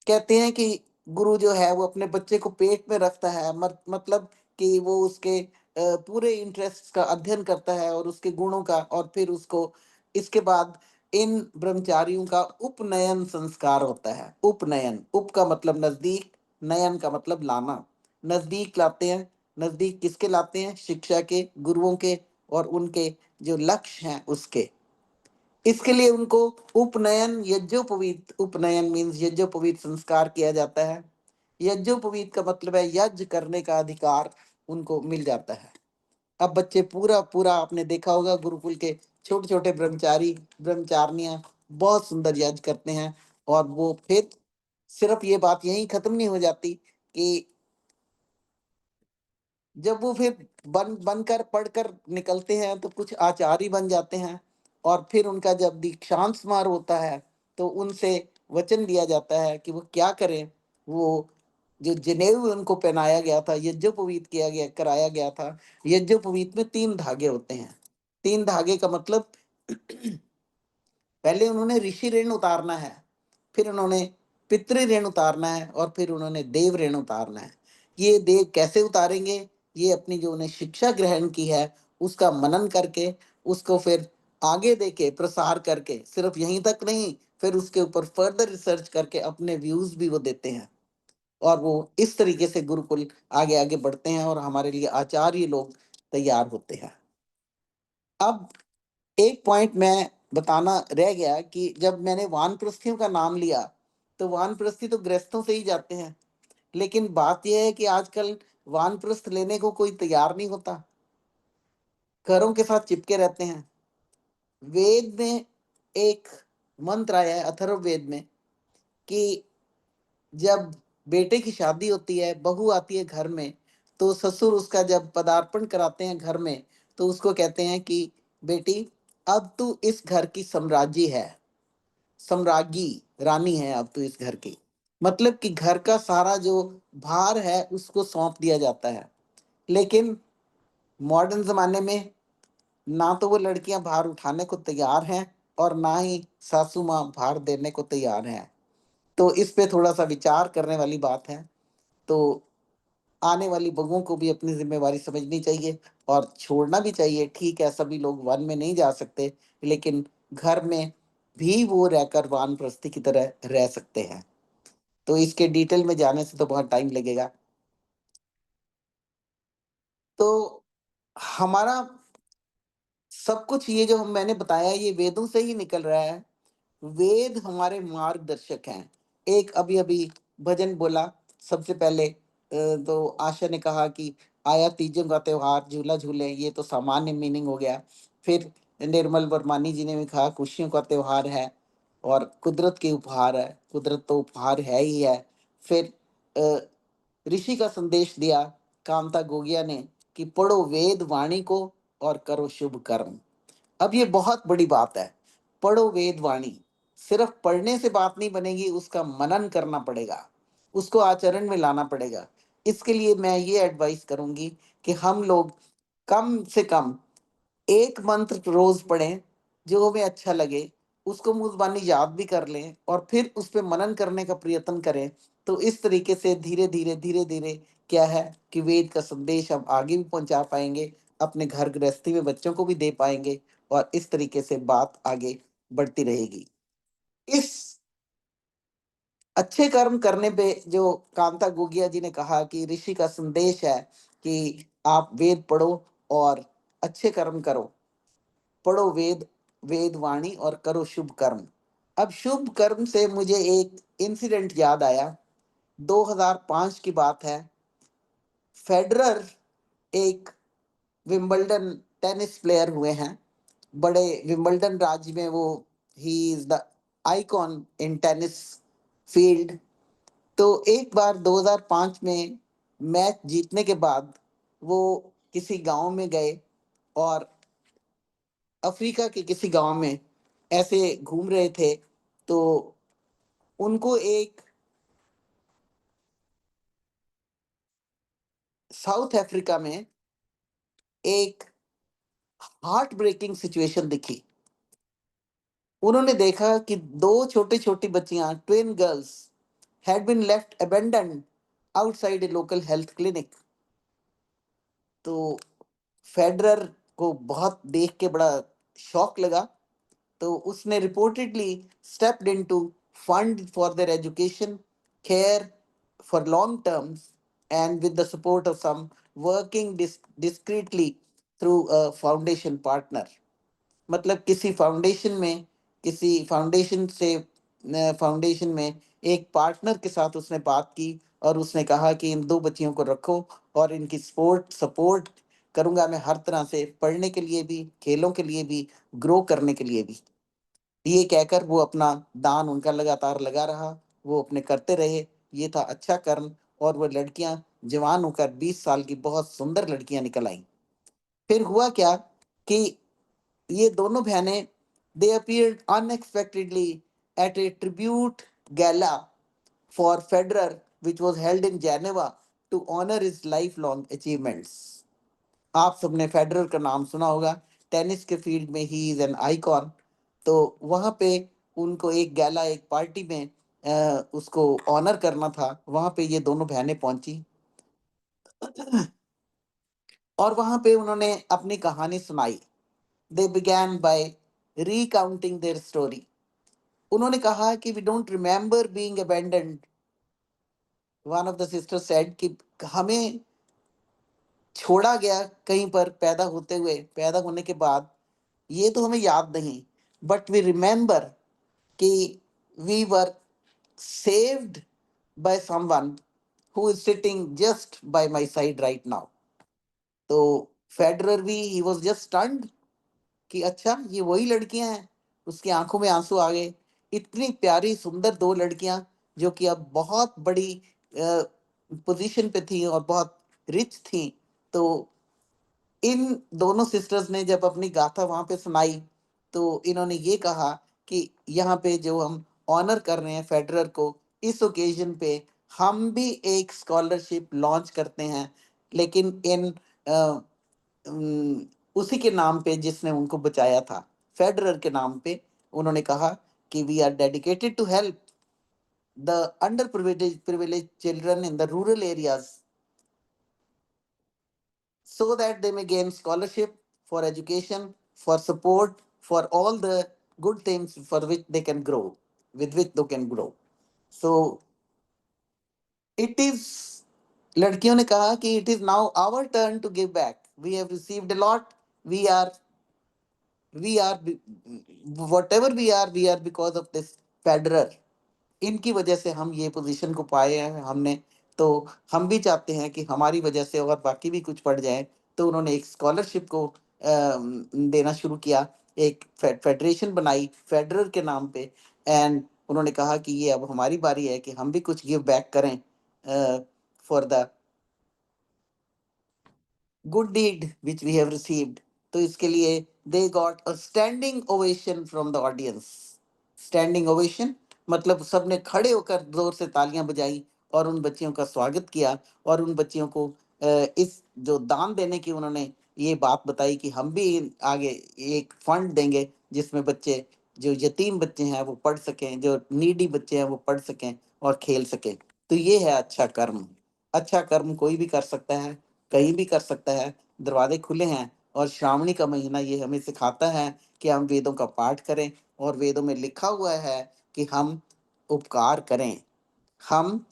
Speaker 13: कहते हैं कि गुरु जो है वो अपने बच्चे को पेट में रखता है, मतलब कि वो उसके पूरे इंटरेस्ट का अध्ययन करता है और उसके गुणों का, और फिर उसको इसके बाद इन ब्रह्मचारियों का उपनयन संस्कार होता है। उपनयन, उप का मतलब नजदीक, नयन का मतलब लाना। नजदीक लाते हैं। नजदीक किसके लाते हैं? शिक्षा के, गुरुओं के, और उनके जो लक्ष्य हैं उसके। इसके लिए उनको उपनयन, यज्ञोपवीत, उपनयन मीन्स यज्ञोपवीत संस्कार किया जाता है। यज्ञोपवीत का मतलब है यज्ञ करने का अधिकार उनको मिल जाता है। अब बच्चे पूरा पूरा, आपने देखा होगा गुरुकुल के छोटे छोटे ब्रह्मचारी, ब्रह्मचारिणियां बहुत सुंदर यज्ञ करते हैं। और वो फिर सिर्फ ये बात यहीं खत्म नहीं हो जाती कि जब वो फिर बनकर पढ़कर निकलते हैं तो कुछ आचार्य बन जाते हैं। और फिर उनका जब दीक्षांत समारोह होता है तो उनसे वचन लिया जाता है कि वो क्या करें। वो जो जनेऊ उनको पहनाया गया था, यज्ञोपवीत किया गया, कराया गया था। यज्ञोपवीत में 3 धागे होते हैं। 3 धागे का मतलब पहले उन्होंने ऋषि ऋण उतारना है, फिर उन्होंने पितृ ऋण उतारना है, और फिर उन्होंने देव ऋण उतारना है। ये देव कैसे उतारेंगे? ये अपनी जो उन्हें शिक्षा ग्रहण की है उसका मनन करके, उसको फिर आगे देके, प्रसार करके, सिर्फ यहीं तक नहीं, फिर उसके ऊपर फर्दर रिसर्च करके अपने व्यूज भी वो देते हैं। और वो इस तरीके से गुरुकुल आगे आगे बढ़ते हैं और हमारे लिए आचार्य लोग तैयार होते हैं। अब एक पॉइंट मैं बताना रह गया कि जब मैंने वानप्रस्थियों का नाम लिया तो वानप्रस्थी तो गृहस्थों से ही जाते हैं, लेकिन बात यह है कि आजकल वानप्रस्थ लेने को कोई तैयार नहीं होता, घरों के साथ चिपके रहते हैं। वेद में एक मंत्र आया है, अथर्ववेद में, कि जब बेटे की शादी होती है, बहू आती है घर में, तो ससुर उसका जब पदार्पण कराते हैं घर में, तो उसको कहते हैं कि बेटी अब तू इस घर की सम्राज्ञी है, सम्राज्ञी, रानी है अब तू इस घर की। मतलब कि घर का सारा जो भार है उसको सौंप दिया जाता है। लेकिन मॉडर्न जमाने में ना तो वो लड़कियां भार उठाने को तैयार हैं और ना ही सासू माँ भार देने को तैयार हैं। तो इस पे थोड़ा सा विचार करने वाली बात है। तो आने वाली बहुओं को भी अपनी जिम्मेवारी समझनी चाहिए और छोड़ना भी चाहिए। ठीक है, सभी लोग वन में नहीं जा सकते, लेकिन घर में भी वो रहकर वानप्रस्थी की तरह रह सकते हैं। तो इसके डिटेल में जाने से तो बहुत टाइम लगेगा। तो हमारा सब कुछ ये जो मैंने बताया ये वेदों से ही निकल रहा है। वेद हमारे मार्गदर्शक हैं। एक अभी अभी भजन बोला सबसे पहले, तो आशा ने कहा कि आया तीजों का त्योहार झूला झूले, ये तो सामान्य मीनिंग हो गया। फिर निर्मल वर्मानी जी ने भी कहा खुशियों का त्योहार है और कुदरत के उपहार है, कुदरत तो उपहार है ही है। फिर ऋषि का संदेश दिया कांता गोगिया ने कि पढ़ो वेद वाणी को और करो शुभ कर्म। अब ये बहुत बड़ी बात है, पढ़ो वेद वाणी। सिर्फ पढ़ने से बात नहीं बनेगी, उसका मनन करना पड़ेगा, उसको आचरण में लाना पड़ेगा। इसके लिए मैं ये एडवाइस करूंगी कि हम लोग कम से कम एक मंत्र रोज पढ़ें जो हमें अच्छा लगे, उसको मुंह जुबानी याद भी कर लें और फिर उस पर मनन करने का प्रयत्न करें। तो इस तरीके से धीरे धीरे धीरे धीरे क्या है कि वेद का संदेश हम आगे भी पहुंचा पाएंगे, अपने घर गृहस्थी में बच्चों को भी दे पाएंगे और इस तरीके से बात आगे बढ़ती रहेगी। इस अच्छे कर्म करने पे जो कांता गोगिया जी ने कहा कि ऋषि का संदेश है कि आप वेद पढ़ो और अच्छे कर्म करो, पढ़ो वेद, वेद वाणी और करो शुभ कर्म। अब शुभ कर्म से मुझे एक इंसिडेंट याद आया। 2005 की बात है। फेडरर एक विंबलडन टेनिस प्लेयर हुए हैं, बड़े विंबलडन राज्य में वो, he is the icon in tennis field. तो एक बार 2005 में मैच जीतने के बाद वो किसी गांव में गए और अफ्रीका के किसी गांव में ऐसे घूम रहे थे। तो उनको एक साउथ अफ्रीका में एक हार्ट ब्रेकिंग सिचुएशन दिखी। उन्होंने देखा कि दो छोटी छोटी बच्चियां, twin girls, had been left abandoned outside a local health clinic। तो फेडरर को बहुत देख के बड़ा शॉक लगा। तो उसने reportedly stepped into fund for their education, care for long terms and with the support of some working discreetly through a foundation partner. मतलब किसी फाउंडेशन से फाउंडेशन में एक पार्टनर के साथ उसने बात की और उसने कहा कि इन दो बच्चियों को रखो और इनकी सपोर्ट करूंगा मैं हर तरह से, पढ़ने के लिए भी, खेलों के लिए भी, ग्रो करने के लिए भी। ये कहकर वो अपना दान उनका लगातार लगा रहा, वो अपने करते रहे। ये था अच्छा कर्म। और वो लड़कियां जवान होकर 20 साल की बहुत सुंदर लड़कियां निकल आई। फिर हुआ क्या कि ये दोनों बहनें, they appeared unexpectedly at a tribute gala for Federer which was held in Geneva to honor his lifelong achievements। आप सबने फेडरर का नाम सुना होगा, टेनिस के फील्ड में ही इज एन आइकॉन। तो वहां पे उनको एक गैला, एक पार्टी में उसको ऑनर करना था। वहां पे ये दोनों बहनें पहुंची और वहां पे उन्होंने अपनी कहानी सुनाई। They began by recounting their story। उन्होंने कहा कि we don't remember being abandoned। One of the sisters said कि हमें छोड़ा गया कहीं पर पैदा होने के बाद, ये तो हमें याद नहीं। बट वी रिमेम्बर कि we were saved by someone who is sitting just by my side right now। तो फेडरर भी, he was just stunned कि अच्छा ये वही लड़कियां हैं। उसकी आंखों में आंसू आ गए। इतनी प्यारी सुंदर दो लड़कियां जो कि अब बहुत बड़ी पोजीशन पे थी और बहुत रिच थी। तो इन दोनों सिस्टर्स ने जब अपनी गाथा वहां पे सुनाई तो इन्होंने ये कहा कि यहाँ पे जो हम ऑनर कर रहे हैं फेडरर को, इस ओकेजन पे हम भी एक स्कॉलरशिप लॉन्च करते हैं, लेकिन उसी के नाम पे जिसने उनको बचाया था, फेडरर के नाम पे। उन्होंने कहा कि we are dedicated to help the under privileged children in the rural areas so that they may gain scholarship for education, for support, for all the good things for which they can grow, with which they can grow. So it is, लड़कियों ने कहा कि it is now our turn to give back. We have received a lot. We are whatever we are because of this Federer. इनकी वजह से हम ये पोजीशन को पाए हैं हमने, तो हम भी चाहते हैं कि हमारी वजह से और बाकी भी कुछ पढ़ जाए। तो उन्होंने एक स्कॉलरशिप को देना शुरू किया, एक फेडरेशन बनाई फेडरर के नाम पे, एंड उन्होंने कहा कि ये अब हमारी बारी है कि हम भी कुछ गिव बैक करें for the good deed which we have received. तो इसके लिए they got a standing ovation from the audience. Standing ovation मतलब सबने खड़े होकर जोर से तालियां बजाई और उन बच्चियों का स्वागत किया, और उन बच्चियों को इस जो दान देने की उन्होंने ये बात बताई कि हम भी आगे एक फंड देंगे जिसमें बच्चे, जो यतीम बच्चे हैं वो पढ़ सकें, जो नीडी बच्चे हैं वो पढ़ सकें और खेल सकें। तो ये है अच्छा कर्म। अच्छा कर्म कोई भी कर सकता है, कहीं भी कर सकता है, दरवाजे खुले हैं। और श्रावणी का महीना ये हमें सिखाता है कि हम वेदों का पाठ करें, और वेदों में लिखा हुआ है कि हम उपकार करें, हम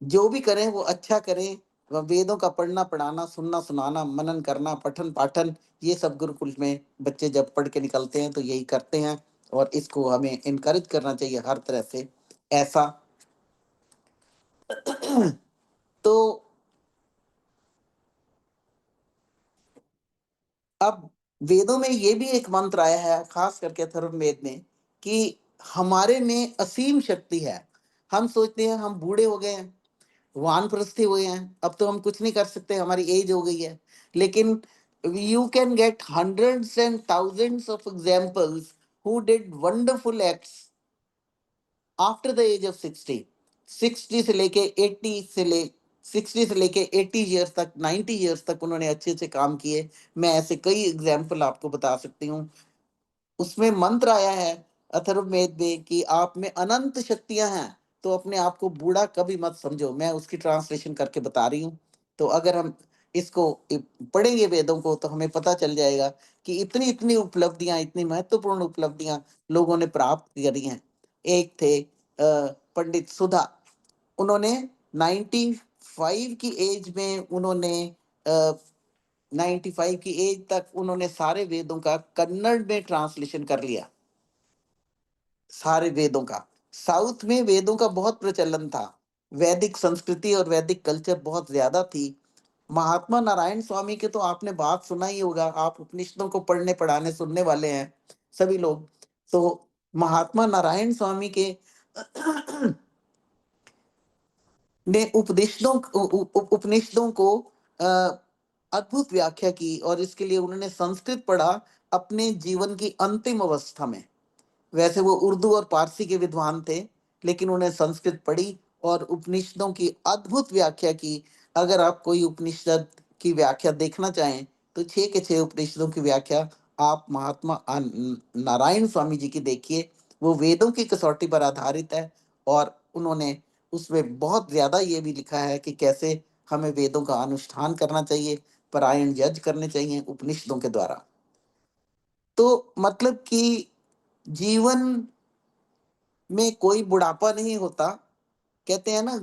Speaker 13: जो भी करें वो अच्छा करें। वेदों का पढ़ना पढ़ाना, सुनना सुनाना, मनन करना, पठन पाठन, ये सब गुरुकुल में बच्चे जब पढ़ के निकलते हैं तो यही करते हैं, और इसको हमें इनकरेज करना चाहिए हर तरह से ऐसा। तो अब वेदों में ये भी एक मंत्र आया है, खास करके अथर्ववेद में, कि हमारे में असीम शक्ति है। हम सोचते हैं हम बूढ़े हो गए हैं, वानप्रस्थी हुए हैं, अब तो हम कुछ नहीं कर सकते, हमारी एज हो गई है। लेकिन you can get hundreds and thousands of examples who did wonderful acts after the age of 60। 60 से लेके 80 से ले 60 से लेके 80 ईयर्स तक, 90 ईयर्स तक उन्होंने अच्छे अच्छे काम किए। मैं ऐसे कई एग्जाम्पल आपको बता सकती हूँ। उसमें मंत्र आया है अथर्ववेद में कि आप में अनंत शक्तियां हैं, तो अपने आप को बूढ़ा कभी मत समझो। मैं उसकी ट्रांसलेशन करके बता रही हूँ। तो अगर हम इसको पढ़ेंगे वेदों को तो हमें पता चल जाएगा कि इतनी इतनी उपलब्धियां, इतनी महत्वपूर्ण उपलब्धियां लोगों ने प्राप्त करी हैं। एक थे पंडित सुधा। उन्होंने 95 की एज में उन्होंने 95 की एज तक उन्होंने सारे वेदों का कन्नड़ में ट्रांसलेशन कर लिया, सारे वेदों का। साउथ में वेदों का बहुत प्रचलन था, वैदिक संस्कृति और वैदिक कल्चर बहुत ज्यादा थी। महात्मा नारायण स्वामी के तो आपने बात सुना ही होगा, आप उपनिषदों को पढ़ने पढ़ाने सुनने वाले हैं सभी लोग। तो महात्मा नारायण स्वामी के ने उपनिषदों को अद्भुत व्याख्या की, और इसके लिए उन्होंने संस्कृत पढ़ा अपने जीवन की अंतिम अवस्था में। वैसे वो उर्दू और पारसी के विद्वान थे, लेकिन उन्हें संस्कृत पढ़ी और उपनिषदों की अद्भुत व्याख्या की। अगर आप कोई उपनिषद की व्याख्या देखना चाहें तो 6 के 6 उपनिषदों की व्याख्या आप महात्मा नारायण स्वामी जी की देखिए। वो वेदों की कसौटी पर आधारित है, और उन्होंने उसमें बहुत ज्यादा ये भी लिखा है कि कैसे हमें वेदों का अनुष्ठान करना चाहिए, परायण यज्ञ करने चाहिए उपनिषदों के द्वारा। तो मतलब कि जीवन में कोई बुढ़ापा नहीं होता। कहते हैं ना,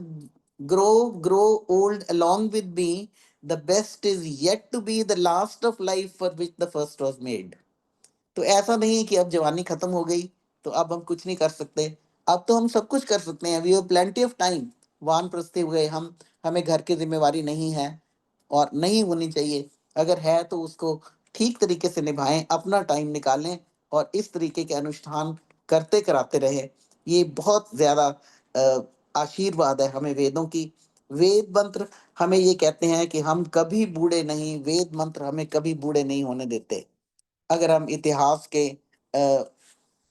Speaker 13: grow grow old along with me, the best is yet to be the last of life for which the first was made. तो ऐसा नहीं है कि अब जवानी खत्म हो गई तो अब हम कुछ नहीं कर सकते। अब तो हम सब कुछ कर सकते हैं, we have plenty of time. वानप्रस्थी हुए हम, हमें घर की जिम्मेवारी नहीं है और नहीं होनी चाहिए। अगर है तो उसको ठीक तरीके से निभाएं, अपना टाइम निकालें और इस तरीके के अनुष्ठान करते कराते रहे। ये बहुत ज्यादा आशीर्वाद है हमें वेदों की। वेद मंत्र हमें ये कहते हैं कि हम कभी बूढ़े नहीं, वेद मंत्र हमें कभी बूढ़े नहीं होने देते। अगर हम इतिहास के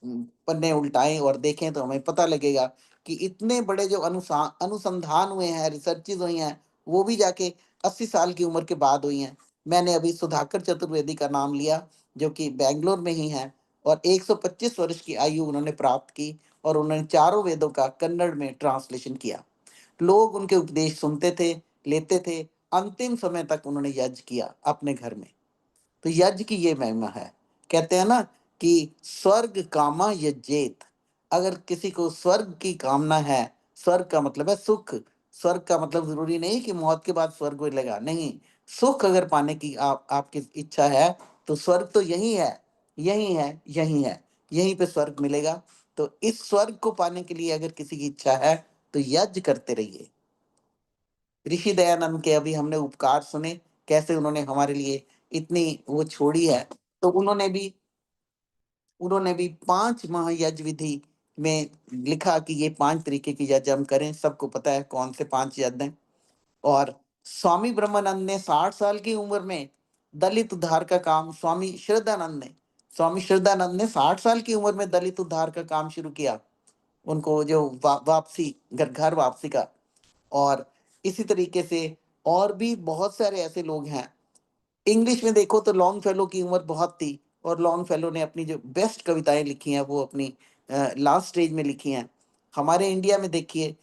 Speaker 13: पन्ने उल्टाएं और देखें तो हमें पता लगेगा कि इतने बड़े जो अनुसंधान हुए हैं, रिसर्चेज हुई हैं, वो भी जाके 80 साल की उम्र के बाद हुई हैं। मैंने अभी सुधाकर चतुर्वेदी का नाम लिया, जो कि बेंगलोर में ही है, और 125 वर्ष की आयु उन्होंने प्राप्त की, और उन्होंने चारों वेदों का कन्नड़ में ट्रांसलेशन किया। लोग उनके उपदेश सुनते थे, लेते थे, अंतिम समय तक उन्होंने यज्ञ किया अपने घर में। तो यज्ञ की ये महिमा है। कहते हैं ना कि स्वर्ग कामा यज्ञेत। अगर किसी को स्वर्ग की कामना है, स्वर्ग का मतलब है सुख, स्वर्ग का मतलब जरूरी नहीं कि मौत के बाद स्वर्ग मिलेगा, नहीं, सुख अगर पाने की आपकी इच्छा है तो स्वर्ग तो यही है, यही है, यही है, यहीं पे स्वर्ग मिलेगा। तो इस स्वर्ग को पाने के लिए अगर किसी की इच्छा है तो यज्ञ करते रहिए। ऋषि दयानंद के अभी हमने उपकार सुने, कैसे उन्होंने हमारे लिए इतनी वो छोड़ी है। तो उन्होंने भी 5 महायज्ञ विधि में लिखा कि ये 5 तरीके की यज्ञ हम करें। सबको पता है कौन से 5 यज्ञ हैं। और स्वामी ब्रह्मानंद ने 60 साल की उम्र में दलित उद्धार का काम, स्वामी श्रद्धानंद ने 60 साल की उम्र में दलित उद्धार का काम शुरू किया, उनको जो वापसी, घर वापसी का। और इसी तरीके से और भी बहुत सारे ऐसे लोग हैं। इंग्लिश में देखो तो लॉन्ग फेलो की उम्र बहुत थी, और लॉन्ग फेलो ने अपनी जो बेस्ट कविताएं लिखी हैं वो अपनी लास्ट स्टेज में लिखी हैं। हमारे इंडिया में देखिए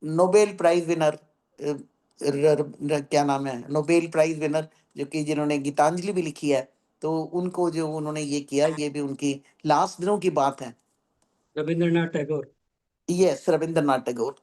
Speaker 13: नोबेल प्राइज विनर, क्या नाम है, नोबेल प्राइज विनर, जो कि जिन्होंने गीतांजलि भी लिखी है, तो उनको जो उन्होंने ये किया, ये भी उनकी लास्ट दिनों की बात है।
Speaker 2: रविंद्रनाथ टैगोर।
Speaker 13: यस, रविंद्रनाथ टैगोर।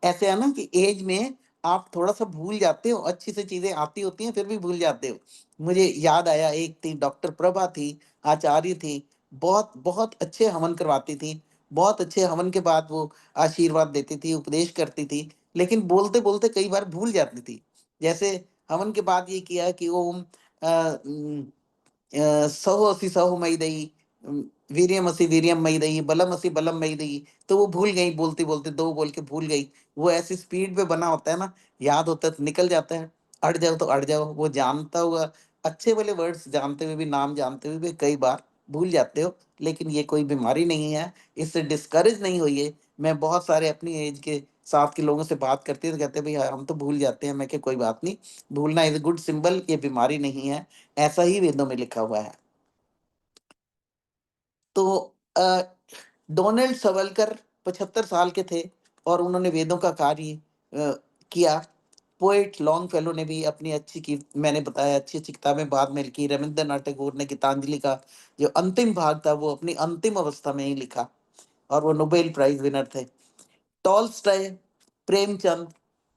Speaker 13: ऐसे है ना कि एज में आप थोड़ा सा भूल जाते हो, अच्छी से चीजें आती होती हैं फिर भी भूल जाते हो। मुझे याद आया, एक थी डॉक्टर प्रभा थी, आचार्य थी, बहुत बहुत अच्छे हवन करवाती थी, बहुत अच्छे हवन के बाद वो आशीर्वाद देती थी, उपदेश करती थी, लेकिन बोलते बोलते कई बार भूल जाती थी। जैसे हवन के बाद ये किया कि ओम सहो असि सहो मई दई, वीर्यम असि वीर्यम मई दई, बलम असि बलम मई दई, तो वो भूल गई, बोलते बोलते 2 बोल के भूल गई। वो ऐसी स्पीड पे बना होता है ना, याद होता है तो निकल जाता है, अड़ जाओ तो अड़ जाओ। वो जानता हुआ, अच्छे वाले वर्ड्स जानते हुए भी, नाम जानते हुए भी कई बार भूल जाते हो, लेकिन ये कोई बीमारी नहीं है, इससे डिस्करेज नहीं होइए। मैं बहुत सारे अपनी एज के साथ के लोगों से बात करती हूँ तो कहते हैं भाई हम तो भूल जाते हैं। मैं क्या, कोई बात नहीं, भूलना इज गुड सिंबल, ये बीमारी नहीं है, ऐसा ही वेदों में लिखा हुआ है। तो डोनाल्ड सवलकर 75 साल के थे, और उन्होंने वेदों का कार्य किया। पोएट लॉन्ग फेलो ने भी अपनी अच्छी की, मैंने बताया, अच्छी अच्छी किताबें बाद में लिखी। रविंद्रनाथ टैगोर ने गीतांजलि का जो अंतिम भाग था वो अपनी अंतिम अवस्था में ही लिखा, और वो नोबेल प्राइज विनर थे। टॉलस्टॉय, प्रेमचंद,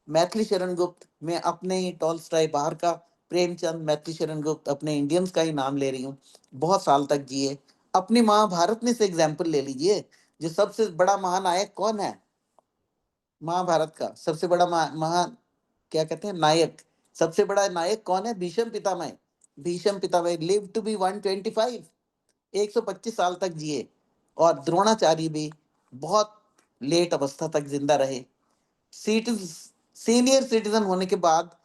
Speaker 13: मैथिली शरण गुप्त, मैं अपने ही टॉलस्टॉय बाहर का, प्रेमचंद, मैथिली शरण गुप्त अपने इंडियंस का ही नाम ले रही हूँ, बहुत साल तक जिए। अपनी महाभारत में से एग्जाम्पल ले लीजिए, जो सबसे बड़ा महानायक कौन है महाभारत का, सबसे बड़ा महान, क्या कहते हैं, नायक, सबसे बड़ा नायक कौन है, Bhishma Pitamah. Bhishma Pitamah live to be 125, 125 साल तक जिए। और द्रोणाचार्य भी बहुत लेट अवस्था तक जिंदा रहे। सीनियर सिटीजन होने के बाद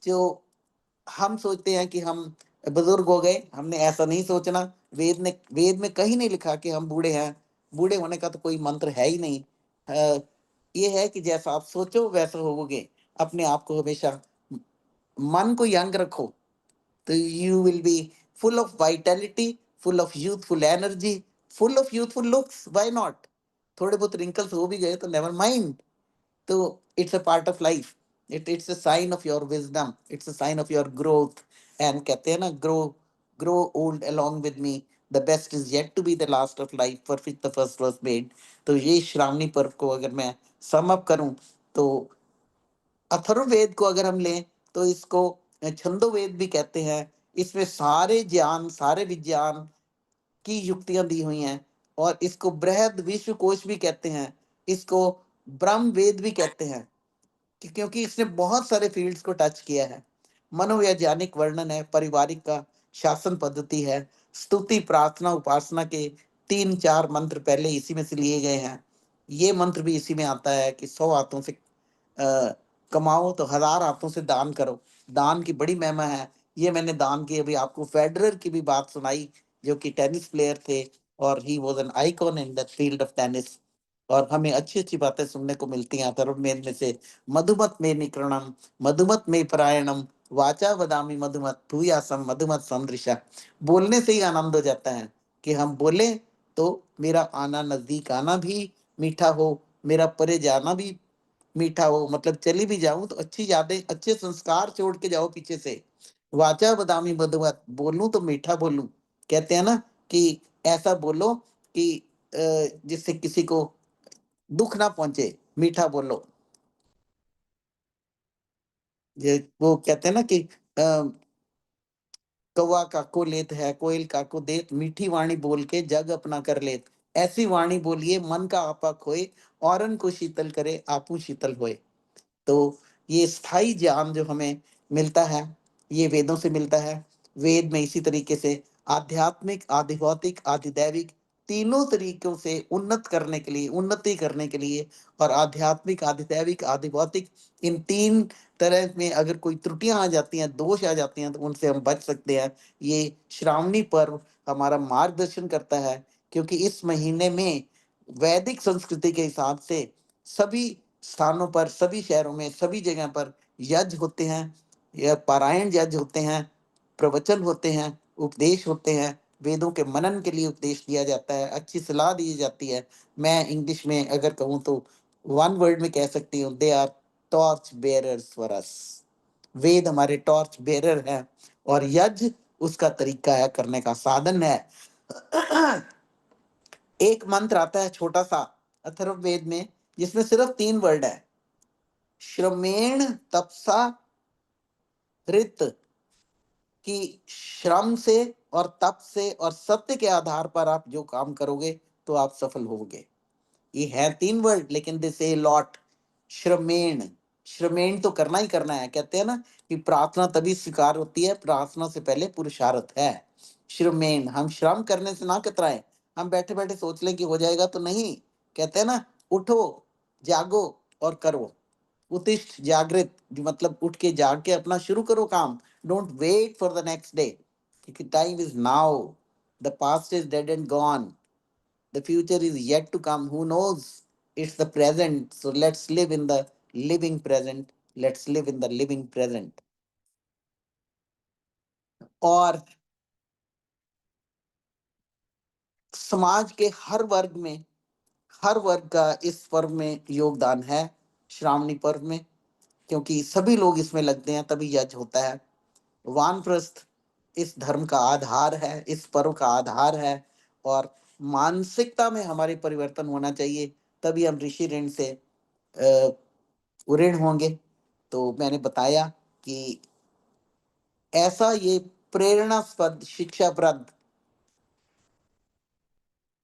Speaker 13: जो हम सोचते हैं कि हम बुजुर्ग हो गए, हमने ऐसा नहीं सोचना। वेद में कहीं नहीं लिखा कि हम बूढ़े हैं। बूढ़े होने का तो कोई मंत्र है ही नहीं। ये है कि जैसा आप सोचो वैसा होवोगे। अपने आप को हमेशा, मन को यंग रखो, तो you will be full of vitality, full of youthful energy, full of youthful looks, why not. थोड़े बहुत रिंकल्स हो भी गए तो नेवर माइंड। तो it's a part of life, it's a sign of your wisdom, it's a sign of your growth. And कहते हैं ना, grow old along with me, the best is yet to be the last of life for which the first was made. तो ये श्रावणी पर्व को अगर मैं सम अप करूं तो, अथर्ववेद को अगर हम लें तो इसको छंदोवेद भी कहते हैं। इसमें सारे ज्ञान, सारे विज्ञान की युक्तियां दी हुई हैं। और इसको बृहद विश्व कोश भी कहते हैं, इसको ब्रह्म वेद भी कहते हैं, क्योंकि इसने बहुत सारे फील्ड्स को टच किया है। मनोवैज्ञानिक वर्णन है पारिवारिक का, शासन पद्धति है। स्तुति, प्रार्थना, उपासना के 3-4 मंत्र पहले इसी में से लिए गए हैं। ये मंत्र भी इसी में आता है कि 100 हाथों से कमाओ तो 1000 हाथों से दान करो। दान की बड़ी महिमा है। ये मैंने दान की, अभी आपको फेडरर की भी बात सुनाई, जो कि टेनिस प्लेयर थे और he was an icon in the field of tennis. और हमें अच्छी अच्छी बातें सुनने को मिलती हैं अथर्ववेद में से। मधुमत में निकरणम, मधुमत में परायणम, वाचा वदामि मधुमत, भूयासम मधुमत समदृशा। बोलने से ही आनंद हो जाता है कि हम बोले तो मेरा आना, नजदीक आना भी मीठा हो, मेरा परे जाना भी मीठा हो। मतलब चली भी जाऊं तो अच्छी यादें, अच्छे संस्कार छोड़ के जाओ पीछे से। वाचा बदामी मधुमत, बोलूं तो मीठा बोलूं। कहते हैं ना कि ऐसा बोलो कि जिससे किसी को दुख ना पहुंचे, मीठा बोलो। ये वो कहते हैं ना कि कौवा काको लेत है, कोयल काको देत, मीठी वाणी बोल के जग अपना कर लेत। ऐसी वाणी बोलिए मन का आपा खोए, औरन को शीतल करे आपू शीतल होए। तो ये स्थायी ज्ञान जो हमें मिलता है, ये वेदों से मिलता है। वेद में इसी तरीके से आध्यात्मिक, आधिभौतिक, आधिदैविक तीनों तरीकों से उन्नत करने के लिए, उन्नति करने के लिए, और आध्यात्मिक, आधिदैविक, आधिभौतिक, इन 3 तरह में अगर कोई त्रुटियां आ जाती हैं, दोष आ जाती हैं, तो उनसे हम बच सकते हैं। ये श्रावणी पर्व हमारा मार्गदर्शन करता है, क्योंकि इस महीने में वैदिक संस्कृति के हिसाब से सभी स्थानों पर, सभी शहरों में, सभी जगह पर यज्ञ होते हैं, या पारायण यज्ञ होते हैं, प्रवचन होते हैं, उपदेश होते हैं। वेदों के मनन के लिए उपदेश दिया जाता है, अच्छी सलाह दी जाती है। मैं इंग्लिश में अगर कहूँ तो 1 वर्ड में कह सकती हूँ, they are torch bearers for us. Ved हमारे टॉर्च बेयरर हैं, और यज्ञ उसका तरीका है, करने का साधन है। एक मंत्र आता है छोटा सा अथर्ववेद में, जिसमें सिर्फ 3 वर्ड है, श्रमेण तपसा ऋत। कि श्रम से और तप से और सत्य के आधार पर आप जो काम करोगे तो आप सफल होगे। ये है 3 वर्ड, लेकिन दिस ए लॉट। श्रमेण, श्रमेण तो करना ही करना है। कहते हैं ना कि प्रार्थना तभी स्वीकार होती है, प्रार्थना से पहले पुरुषार्थ है। श्रमेण, हम श्रम करने से ना कतराएं। हम बैठे बैठे सोच लें कि हो जाएगा, तो नहीं। कहते हैं ना, उठो, जागो और करो। उत्तिष्ठ, जागृत, जो मतलब उठ के जाग के अपना शुरू करो काम। Don't wait for the next day, क्योंकि time is now. The past is dead and gone, the future is yet to come. Who knows? It's the present. So let's live in the living present. Let's live in the living present. और समाज के हर वर्ग में, हर वर्ग का इस पर्व में योगदान है, श्रावणी पर्व में, क्योंकि सभी लोग इसमें लगते हैं, तभी यज्ञ होता है। वानप्रस्थ इस धर्म का आधार है, इस पर्व का आधार है। और मानसिकता में हमारे परिवर्तन होना चाहिए, तभी हम ऋषि ऋण से ऋण होंगे। तो मैंने बताया कि ऐसा ये प्रेरणास्पद, शिक्षाप्रद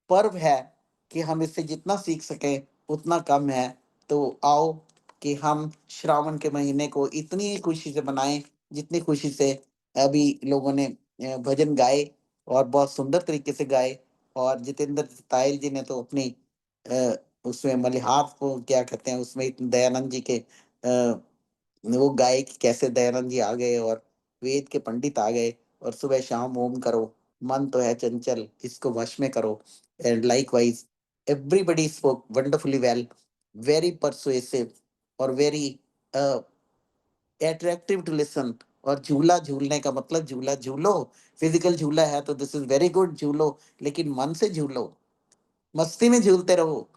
Speaker 13: पर्व है कि हम इससे जितना सीख सकें उतना कम है। तो आओ कि हम श्रावण के महीने को इतनी ही खुशी से मनाएं, जितनी खुशी से अभी लोगों ने भजन गाए, और बहुत सुंदर तरीके से गाए। और जितेंद्र तायल जी ने तो अपनी उसमें मलिहार को क्या कहते हैं, उसमें दयानंद जी के वो गाए कि कैसे दयानंद जी आ गए और वेद के पंडित आ गए, और सुबह शाम ओम करो, मन तो है चंचल, इसको वश में करो। And likewise everybody spoke wonderfully well, very persuasive और वेरी अट्रैक्टिव टू लिसन। और झूला झूलने का मतलब, झूला झूलो, फिजिकल झूला है तो दिस इज वेरी गुड, झूलो, लेकिन मन से झूलो, मस्ती में झूलते रहो।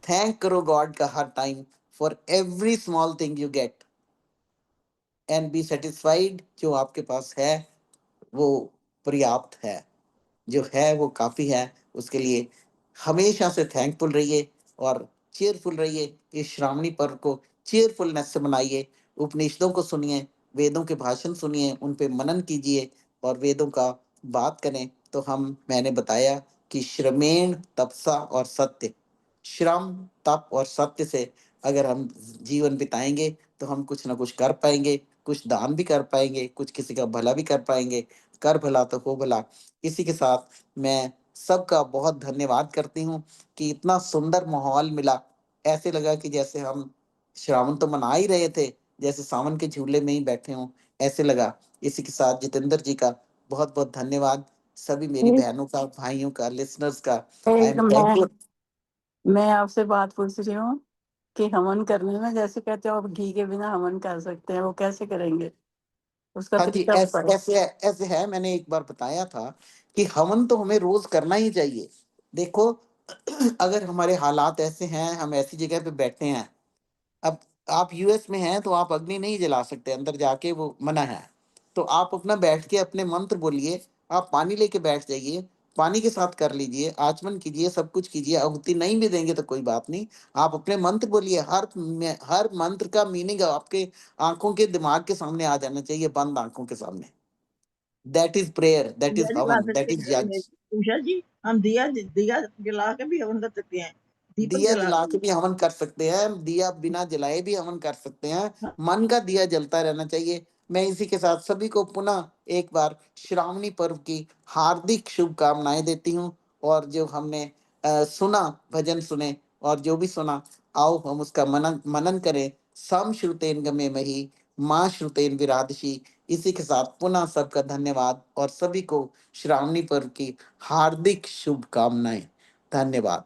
Speaker 13: थैंक करो गॉड का हर time for every small thing you get, and be satisfied. जो आपके पास है वो पर्याप्त है, जो है वो काफी है। उसके लिए हमेशा से थैंकफुल रहिए और चेयरफुल रहिए। इस श्रावणी पर्व को चेयरफुलनेस से मनाइए। उपनिषदों को सुनिए, वेदों के भाषण सुनिए, उन पे मनन कीजिए और वेदों का बात करें। तो मैंने बताया कि श्रमेण तपसा और सत्य, श्रम, तप और सत्य से अगर हम जीवन बिताएंगे तो हम कुछ ना कुछ कर पाएंगे, कुछ दान भी कर पाएंगे, कुछ किसी का भला भी कर पाएंगे। कर भला तो हो भला। इसी के साथ मैं सबका बहुत धन्यवाद करती हूँ कि इतना सुंदर माहौल मिला। ऐसे लगा कि जैसे हम श्रावण तो मना ही रहे थे, जैसे सावन के झूले में ही बैठे हों, ऐसे लगा। इसी के साथ जितेंद्र जी का बहुत बहुत धन्यवाद, सभी मेरी
Speaker 4: एक
Speaker 13: बहनों का, भाइयों का, लिसनर्स का। आई
Speaker 4: एक
Speaker 13: एम थैंकफुल।
Speaker 4: मैं आपसे बात पूछ रही हूँ कि हवन करने में जैसे कहते हो आप घी के बिना हवन कर सकते हैं, वो कैसे करेंगे? उसका
Speaker 13: हाँ जी,
Speaker 4: तरीका बताएं।
Speaker 13: ऐसे है, मैंने एक बार बताया था कि हवन तो हमें रोज करना ही चाहिए। देखो, अगर हमारे हालात ऐसे हैं, हम ऐसी जगह पे बैठे हैं, अब आप यूएस में हैं तो आप अग्नि नहीं जला सकते, अंदर जाके वो मना है। तो आप अपना बैठ के अपने मंत्र बोलिए, आप पानी लेके बैठ जाइए, पानी के साथ कर लीजिए, आचमन कीजिए, सब कुछ कीजिए। आहुति नहीं भी देंगे तो कोई बात नहीं, आप अपने मंत्र बोलिए। हर मंत्र का मीनिंग आपके आंखों के दिमाग के सामने आ जाना चाहिए, बंद आंखों के सामने। दैट इज प्रेयर, दैट
Speaker 11: दिया
Speaker 13: इज
Speaker 11: जला
Speaker 13: हवन, दैट
Speaker 11: सकते
Speaker 13: इज
Speaker 11: हैं
Speaker 13: यज्ञ।
Speaker 11: उषा जी, हम दिया दिया जला के भी हवन कर सकते हैं, दीपक
Speaker 13: दिया
Speaker 11: जला
Speaker 13: जला
Speaker 11: के
Speaker 13: के भी हवन कर सकते हैं, दिया बिना जलाए भी हवन कर सकते हैं।
Speaker 11: हाँ,
Speaker 13: मन का दिया जलता रहना चाहिए। मैं इसी के साथ सभी को पुनः एक बार श्रावणी पर्व की हार्दिक शुभकामनाएं देती हूँ। और जो हमने सुना, भजन सुने और जो भी सुना, आओ हम उसका मनन मनन करें। सम श्रुतेन गमे मही, माँ श्रुतेन विराधशी। इसी के साथ पुनः सबका धन्यवाद और सभी को श्रावणी पर्व की हार्दिक शुभकामनाएं। धन्यवाद।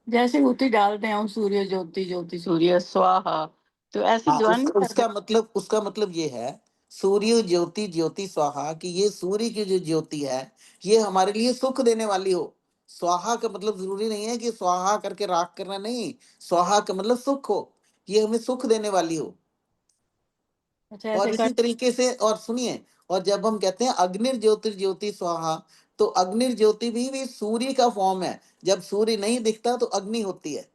Speaker 4: जैसे होती डालते हैं हम सूर्य ज्योति ज्योति सूर्य स्वाहा, तो ऐसे
Speaker 13: हाँ,
Speaker 4: ज्वाइन
Speaker 13: उसका
Speaker 4: कर दे।
Speaker 13: उसका मतलब ये है, सूर्य ज्योति ज्योति स्वाहा, कि ये सूर्य की जो ज्योति है ये हमारे लिए सुख देने वाली हो। स्वाहा का मतलब जरूरी नहीं है कि स्वाहा करके राख करना, नहीं। स्वाहा का मतलब सुख हो, ये हमें सुख देने वाली हो।
Speaker 4: अच्छा
Speaker 13: और
Speaker 4: ऐसे
Speaker 13: इसी
Speaker 4: कर।
Speaker 13: तरीके से, और सुनिए, और जब हम कहते हैं अग्निर्ज्योतिर्ज्योति स्वाहा, तो अग्निर्ज्योति भी सूर्य का फॉर्म है। जब सूर्य नहीं दिखता तो अग्नि होती है।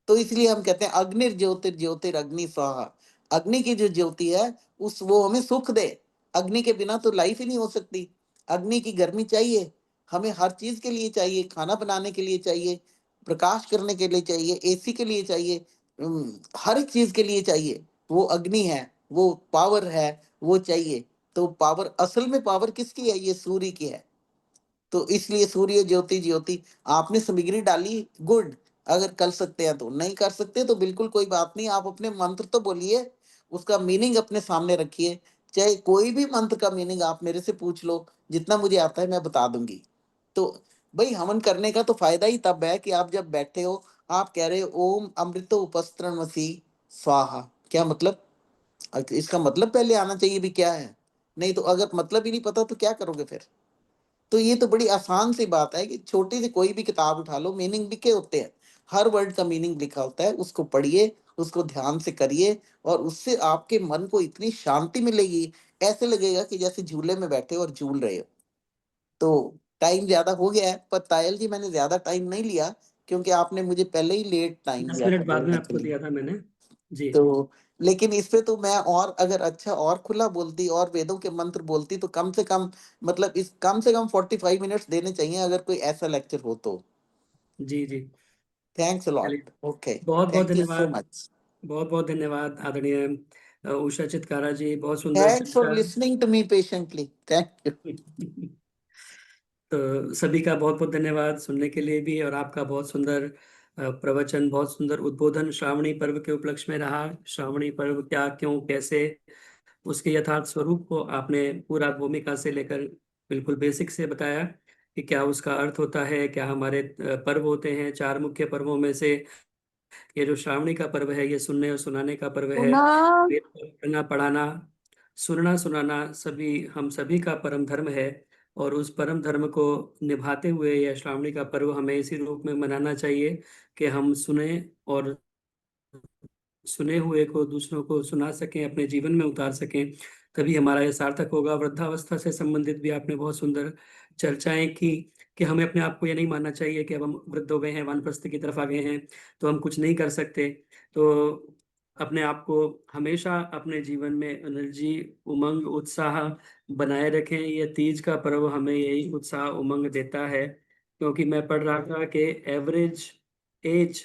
Speaker 13: तो इसलिए हम कहते हैं अग्निर्ज्योतिर्ज्योतिरग्नि स्वाहा। अग्नि की जो ज्योति है, उस वो हमें सुख दे। अग्नि के बिना तो लाइफ ही नहीं हो सकती। अग्नि की गर्मी चाहिए हमें, हर चीज के लिए चाहिए, खाना बनाने के लिए चाहिए, प्रकाश करने के लिए चाहिए, एसी के लिए चाहिए, हर एक चीज के लिए चाहिए। वो अग्नि है, वो पावर है, वो चाहिए। तो पावर, असल में पावर किसकी है? ये सूर्य की है। तो इसलिए सूर्य ज्योति ज्योति, आपने सामग्री डाली, गुड। अगर कर सकते हैं तो, नहीं कर सकते तो बिल्कुल कोई बात नहीं, आप अपने मंत्र तो बोलिए, उसका मीनिंग अपने सामने रखिए। चाहे कोई भी मंत्र का मीनिंग आप मेरे से पूछ लो, जितना मुझे आता है मैं बता दूंगी। तो भाई, हवन करने का तो फायदा ही तब है कि आप जब बैठे हो, आप कह रहे हो ओम अमृतो उपस्त्रणमसि स्वाहा। क्या मतलब? इसका मतलब पहले आना चाहिए भी क्या है। नहीं तो अगर मतलब ही नहीं पता तो क्या करोगे फिर? तो ये तो बड़ी आसान सी बात है कि छोटी सी कोई भी किताब उठा लो, मीनिंग लिखे होते हैं, हर वर्ड का मीनिंग लिखा होता है, उसको पढ़िए, उसको ध्यान से करिए, और उससे आपके मन को इतनी शांति मिलेगी, ऐसे लगेगा कि जैसे झूले में बैठे हो और झूल रहे हो। तो टाइम ज्यादा हो गया है, पर तायल जी मैंने ज्यादा टाइम नहीं लिया, क्योंकि आपने मुझे पहले ही लेट टाइम
Speaker 2: 10
Speaker 13: दिया था
Speaker 2: मिनट बाद में
Speaker 13: बोलने के
Speaker 2: आपको
Speaker 13: लिए।
Speaker 2: दिया था मैंने। जी।
Speaker 13: तो लेकिन इस पे तो मैं और अगर अच्छा और खुला बोलती और वेदों के मंत्र बोलती तो कम से कम, मतलब इस कम से कम 45 मिनट्स देने चाहिए, अगर कोई ऐसा लेक्चर हो तो।
Speaker 2: जी जी।
Speaker 13: थैंक्स अ
Speaker 2: चलिए,
Speaker 13: लॉट। ओके,
Speaker 2: बहुत बहुत
Speaker 13: थैंक यू सो
Speaker 2: धन्यवाद।
Speaker 13: मच।
Speaker 2: बहुत बहुत धन्यवाद आदरणीय उषा चित्कारा जी, बहुत सुंदर
Speaker 13: थैंक्स फॉर
Speaker 2: चर्चा।
Speaker 13: Listening to me patiently, thank you.
Speaker 2: तो सभी का बहुत बहुत धन्यवाद सुनने के लिए भी, और आपका बहुत सुंदर प्रवचन, बहुत सुंदर उद्बोधन श्रावणी पर्व के उपलक्ष्य में रहा। श्रावणी पर्व क्या, क्यों, कैसे, उसके यथार्थ स्वरूप को आपने पूरा भूमिका से लेकर बिल्कुल बेसिक से बताया कि क्या उसका अर्थ होता है, क्या हमारे पर्व होते हैं। 4 मुख्य पर्वों में से ये जो श्रावणी का पर्व है, ये सुनने और सुनाने का पर्व है।
Speaker 4: पुनः
Speaker 2: वेद पढ़ना पढ़ाना, सुनना सुनाना सभी, हम सभी का परम धर्म है। और उस परम धर्म को निभाते हुए यह श्रावणी का पर्व हमें इसी रूप में मनाना चाहिए कि हम सुने और सुने हुए को दूसरों को सुना सकें, अपने जीवन में उतार सकें, तभी हमारा यह सार्थक होगा। वृद्धावस्था से संबंधित भी आपने बहुत सुंदर चर्चाएं की कि हमें अपने आप को यह नहीं मानना चाहिए कि अब हम वृद्ध हो गए हैं, वानप्रस्थ की तरफ आ गए हैं, तो हम कुछ नहीं कर सकते। तो अपने आप को हमेशा अपने जीवन में एनर्जी, उमंग, उत्साह बनाए रखें। यह तीज का पर्व हमें यही उत्साह उमंग देता है, क्योंकि मैं पढ़ रहा था कि एवरेज एज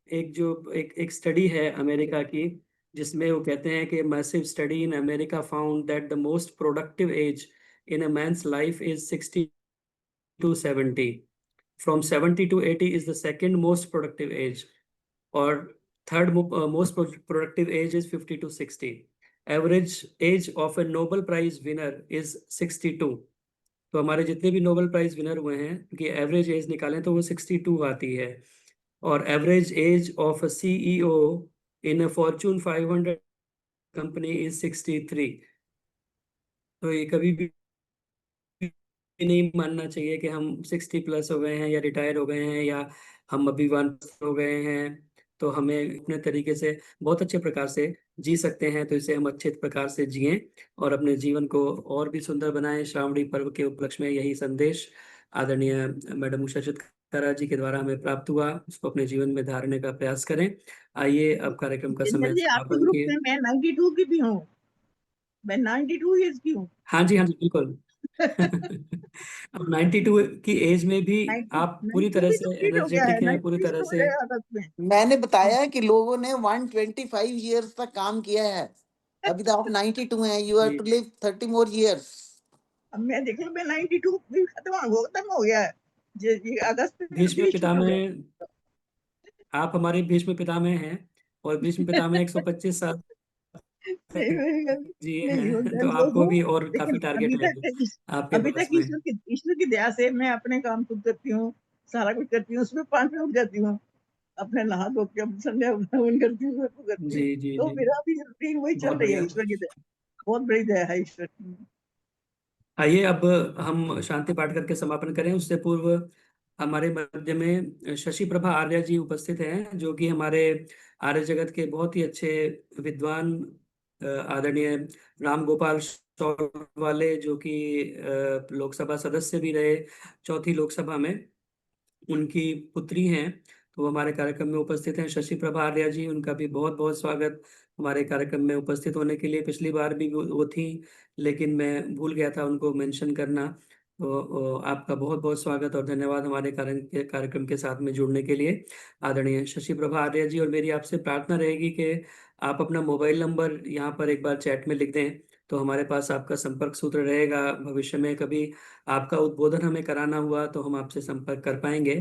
Speaker 2: एक स्टडी है अमेरिका की, जिसमें वो कहते हैं कि massive study in America found that the most productive age in a man's life is 60 to 70. From 70 to 80 is the second most productive age, or third most productive age is 50 to 60. Average age of a Nobel Prize winner is 62. तो हमारे जितने भी नोबेल प्राइज विनर हुए हैं कि एवरेज एज निकालें तो वो 62 आती है, और average age of a CEO in a Fortune 500 company is 63. तो ये कभी भी नहीं मानना चाहिए कि हम 60 प्लस हो गए हैं या रिटायर हो गए हैं या हम अभी 1 हो गए हैं, तो हमें अपने तरीके से बहुत अच्छे प्रकार से जी सकते हैं। तो इसे हम अच्छे प्रकार से जिएं और अपने जीवन को और भी सुंदर बनाएं। श्रावणी पर्व के उपलक्ष्य में यही संदेश आदरणीय मैडम उषा चित्कारा जी के द्वारा हमें प्राप्त हुआ, उसको अपने जीवन में धारने का प्रयास करें। आइए अब कार्यक्रम का समय
Speaker 11: जी आपके
Speaker 2: समापन
Speaker 11: ग्रुप
Speaker 2: किए।
Speaker 11: में मैं 92 की भी हूँ, मैं 92 ईयर्स की हूँ।
Speaker 2: हाँ जी बिल्कुल। अब 92 की एज में भी आप पूरी तरह से
Speaker 11: कंप्लीट हो गया है,
Speaker 2: एनर्जेटिक हैं, पूरी
Speaker 11: 93
Speaker 2: तरह
Speaker 11: हो
Speaker 2: से।
Speaker 11: जाएगा अगस्त में।
Speaker 13: मैंने बताया कि लोगों ने 125 years तक काम किया है, अभी तो आप 92 हैं, you have to live 30 more years.
Speaker 11: अब मैं देख लो, मैं 92 भी खत्म हो गया है, ये अगस्त में
Speaker 2: भीष्म
Speaker 11: 30
Speaker 2: पितामह,
Speaker 11: हो गया।
Speaker 2: आप हमारे भीष्म पितामह हैं, और भीष्म पितामह 125 साल जी
Speaker 11: नहीं
Speaker 2: हैं,
Speaker 11: मैं
Speaker 2: तो
Speaker 11: वो
Speaker 2: आपको
Speaker 11: हूँ,
Speaker 2: भी और काफी
Speaker 11: लेकिन
Speaker 2: टारगेट है आपके
Speaker 11: अभी
Speaker 2: पास
Speaker 11: तक
Speaker 2: में।
Speaker 11: ईश्वर की दया से मैं अपने काम खुद करती हूँ, सारा कुछ करती हूँ, उसमें 5 में उठ जाती हूँ, अपने नहा धो के संध्या वंदन करती हूँ, सब करती हूँ।
Speaker 2: जी जी
Speaker 11: तो
Speaker 2: जी,
Speaker 11: मेरा भी रूटीन वही चल
Speaker 2: बहुत
Speaker 11: रही है,
Speaker 2: बढ़िया।
Speaker 11: ईश्वर की दया, बहुत बड़ी दया है ईश्वर की।
Speaker 2: आइए अब हम शांति पाठ करके समापन करें। उससे पूर्व हमारे मध्य में शशि प्रभा आर्य जी उपस्थित हैं, जो कि हमारे आर्य जगत के बहुत ही अच्छे विद्वान आदरणीय राम गोपाल शौर वाले, जो कि लोकसभा सदस्य भी रहे 4थी लोकसभा में, उनकी पुत्री हैं। तो वो हमारे कार्यक्रम में उपस्थित हैं, शशि प्रभा आर्या जी। उनका भी बहुत बहुत स्वागत हमारे कार्यक्रम में उपस्थित होने के लिए। पिछली बार भी वो थी, लेकिन मैं भूल गया था उनको मेंशन करना। तो आपका बहुत बहुत स्वागत और धन्यवाद हमारे कार्यक्रम के साथ में जुड़ने के लिए, आदरणीय शशि प्रभा आर्या जी। और मेरी आपसे प्रार्थना रहेगी कि आप अपना मोबाइल नंबर यहाँ पर एक बार चैट में लिख दें, तो हमारे पास आपका संपर्क सूत्र रहेगा। भविष्य में कभी आपका उद्बोधन हमें कराना हुआ तो हम आपसे संपर्क कर पाएंगे।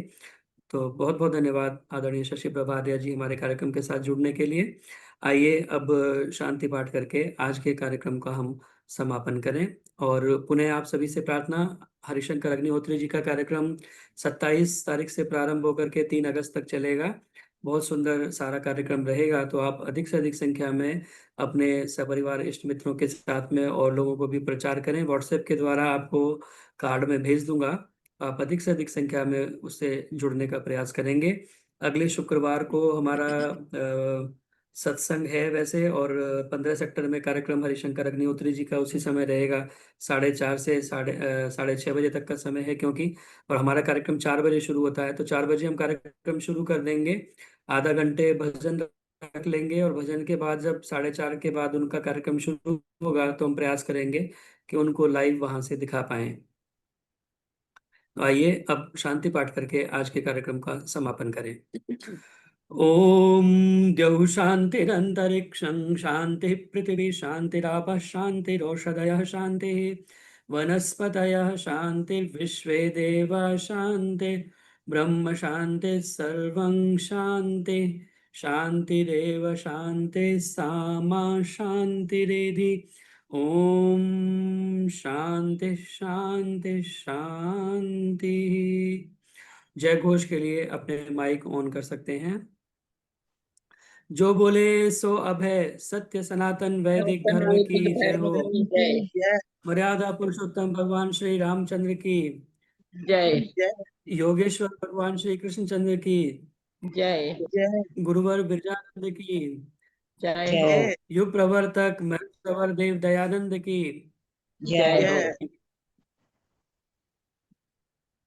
Speaker 2: तो बहुत बहुत धन्यवाद आदरणीय शशि प्रभा आर्या जी हमारे कार्यक्रम के साथ जुड़ने के लिए। आइए अब शांति पाठ करके आज के कार्यक्रम का हम समापन करें। और पुनः आप सभी से प्रार्थना, हरिशंकर अग्निहोत्री जी का कार्यक्रम 27 तारीख से प्रारंभ होकर के 3 अगस्त तक चलेगा। बहुत सुंदर सारा कार्यक्रम रहेगा, तो आप अधिक से अधिक संख्या में अपने सपरिवार इष्ट मित्रों के साथ में और लोगों को भी प्रचार करें। व्हाट्सएप के द्वारा आपको कार्ड में भेज दूंगा, आप अधिक से अधिक संख्या में उससे जुड़ने का प्रयास करेंगे। अगले शुक्रवार को हमारा सत्संग है वैसे, और 15 सेक्टर में कार्यक्रम हरिशंकर अग्निहोत्री जी का उसी समय रहेगा, 4:30 से 6:30 बजे तक का समय है, क्योंकि और हमारा कार्यक्रम 4 बजे शुरू होता है। तो 4 बजे हम कार्यक्रम शुरू कर देंगे, आधा घंटे भजन रख लेंगे, और भजन के बाद जब 4:30 के बाद उनका कार्यक्रम शुरू होगा तो हम प्रयास करेंगे कि उनको लाइव वहां से दिखा पाएं। तो आइए अब शांति पाठ करके आज के कार्यक्रम का समापन करें। ओम द्यौः शान्तिरन्तरिक्षं शान्तिः, पृथिवी शान्तिरापः शान्तिरोषधयः शान्तिः, वनस्पतयः शान्तिर्विश्वे देवाः शान्तिः, ब्रह्म शान्तिः, सर्वं शान्तिः। शान्तिरेव शान्तिः, सामा शान्तिरेधि। ओम शांति शांति शांति। जय घोष के लिए अपने माइक ऑन कर सकते हैं। जो बोले सो अभय, सत्य सनातन वैदिक धर्म की जय हो। मर्यादा पुरुषोत्तम भगवान श्री रामचंद्र की
Speaker 9: जय।
Speaker 2: योगेश्वर भगवान श्री कृष्णचंद्र की
Speaker 9: जय।
Speaker 2: गुरुवर बिरजानंद की
Speaker 9: जय।
Speaker 2: युग प्रवर्तक महर्षि देव दयानंद की
Speaker 9: जय।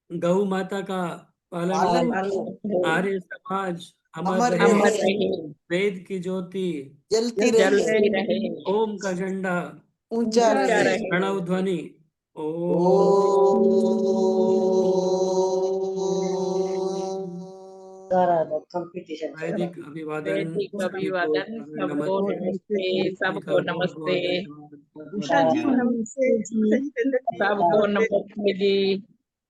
Speaker 2: गौ माता का पालन हो, आर्य समाज अमर रहे, वेद की ज्योति
Speaker 13: जलती
Speaker 9: रहे,
Speaker 2: ओम का झंडा
Speaker 13: ऊंचा रहे।
Speaker 2: प्रणव ध्वनि
Speaker 13: ओम।
Speaker 8: कंपटीशन
Speaker 2: वैदिक अभिवादन
Speaker 3: वैदिक
Speaker 2: सभी को
Speaker 3: अभिवादन, सबको नमस्ते, सबको नमस्ते,
Speaker 11: उषा जी नमस्ते, उषा जी, तेंदुल जी
Speaker 3: सबको
Speaker 11: नमस्ते।
Speaker 3: नमस्ते जी।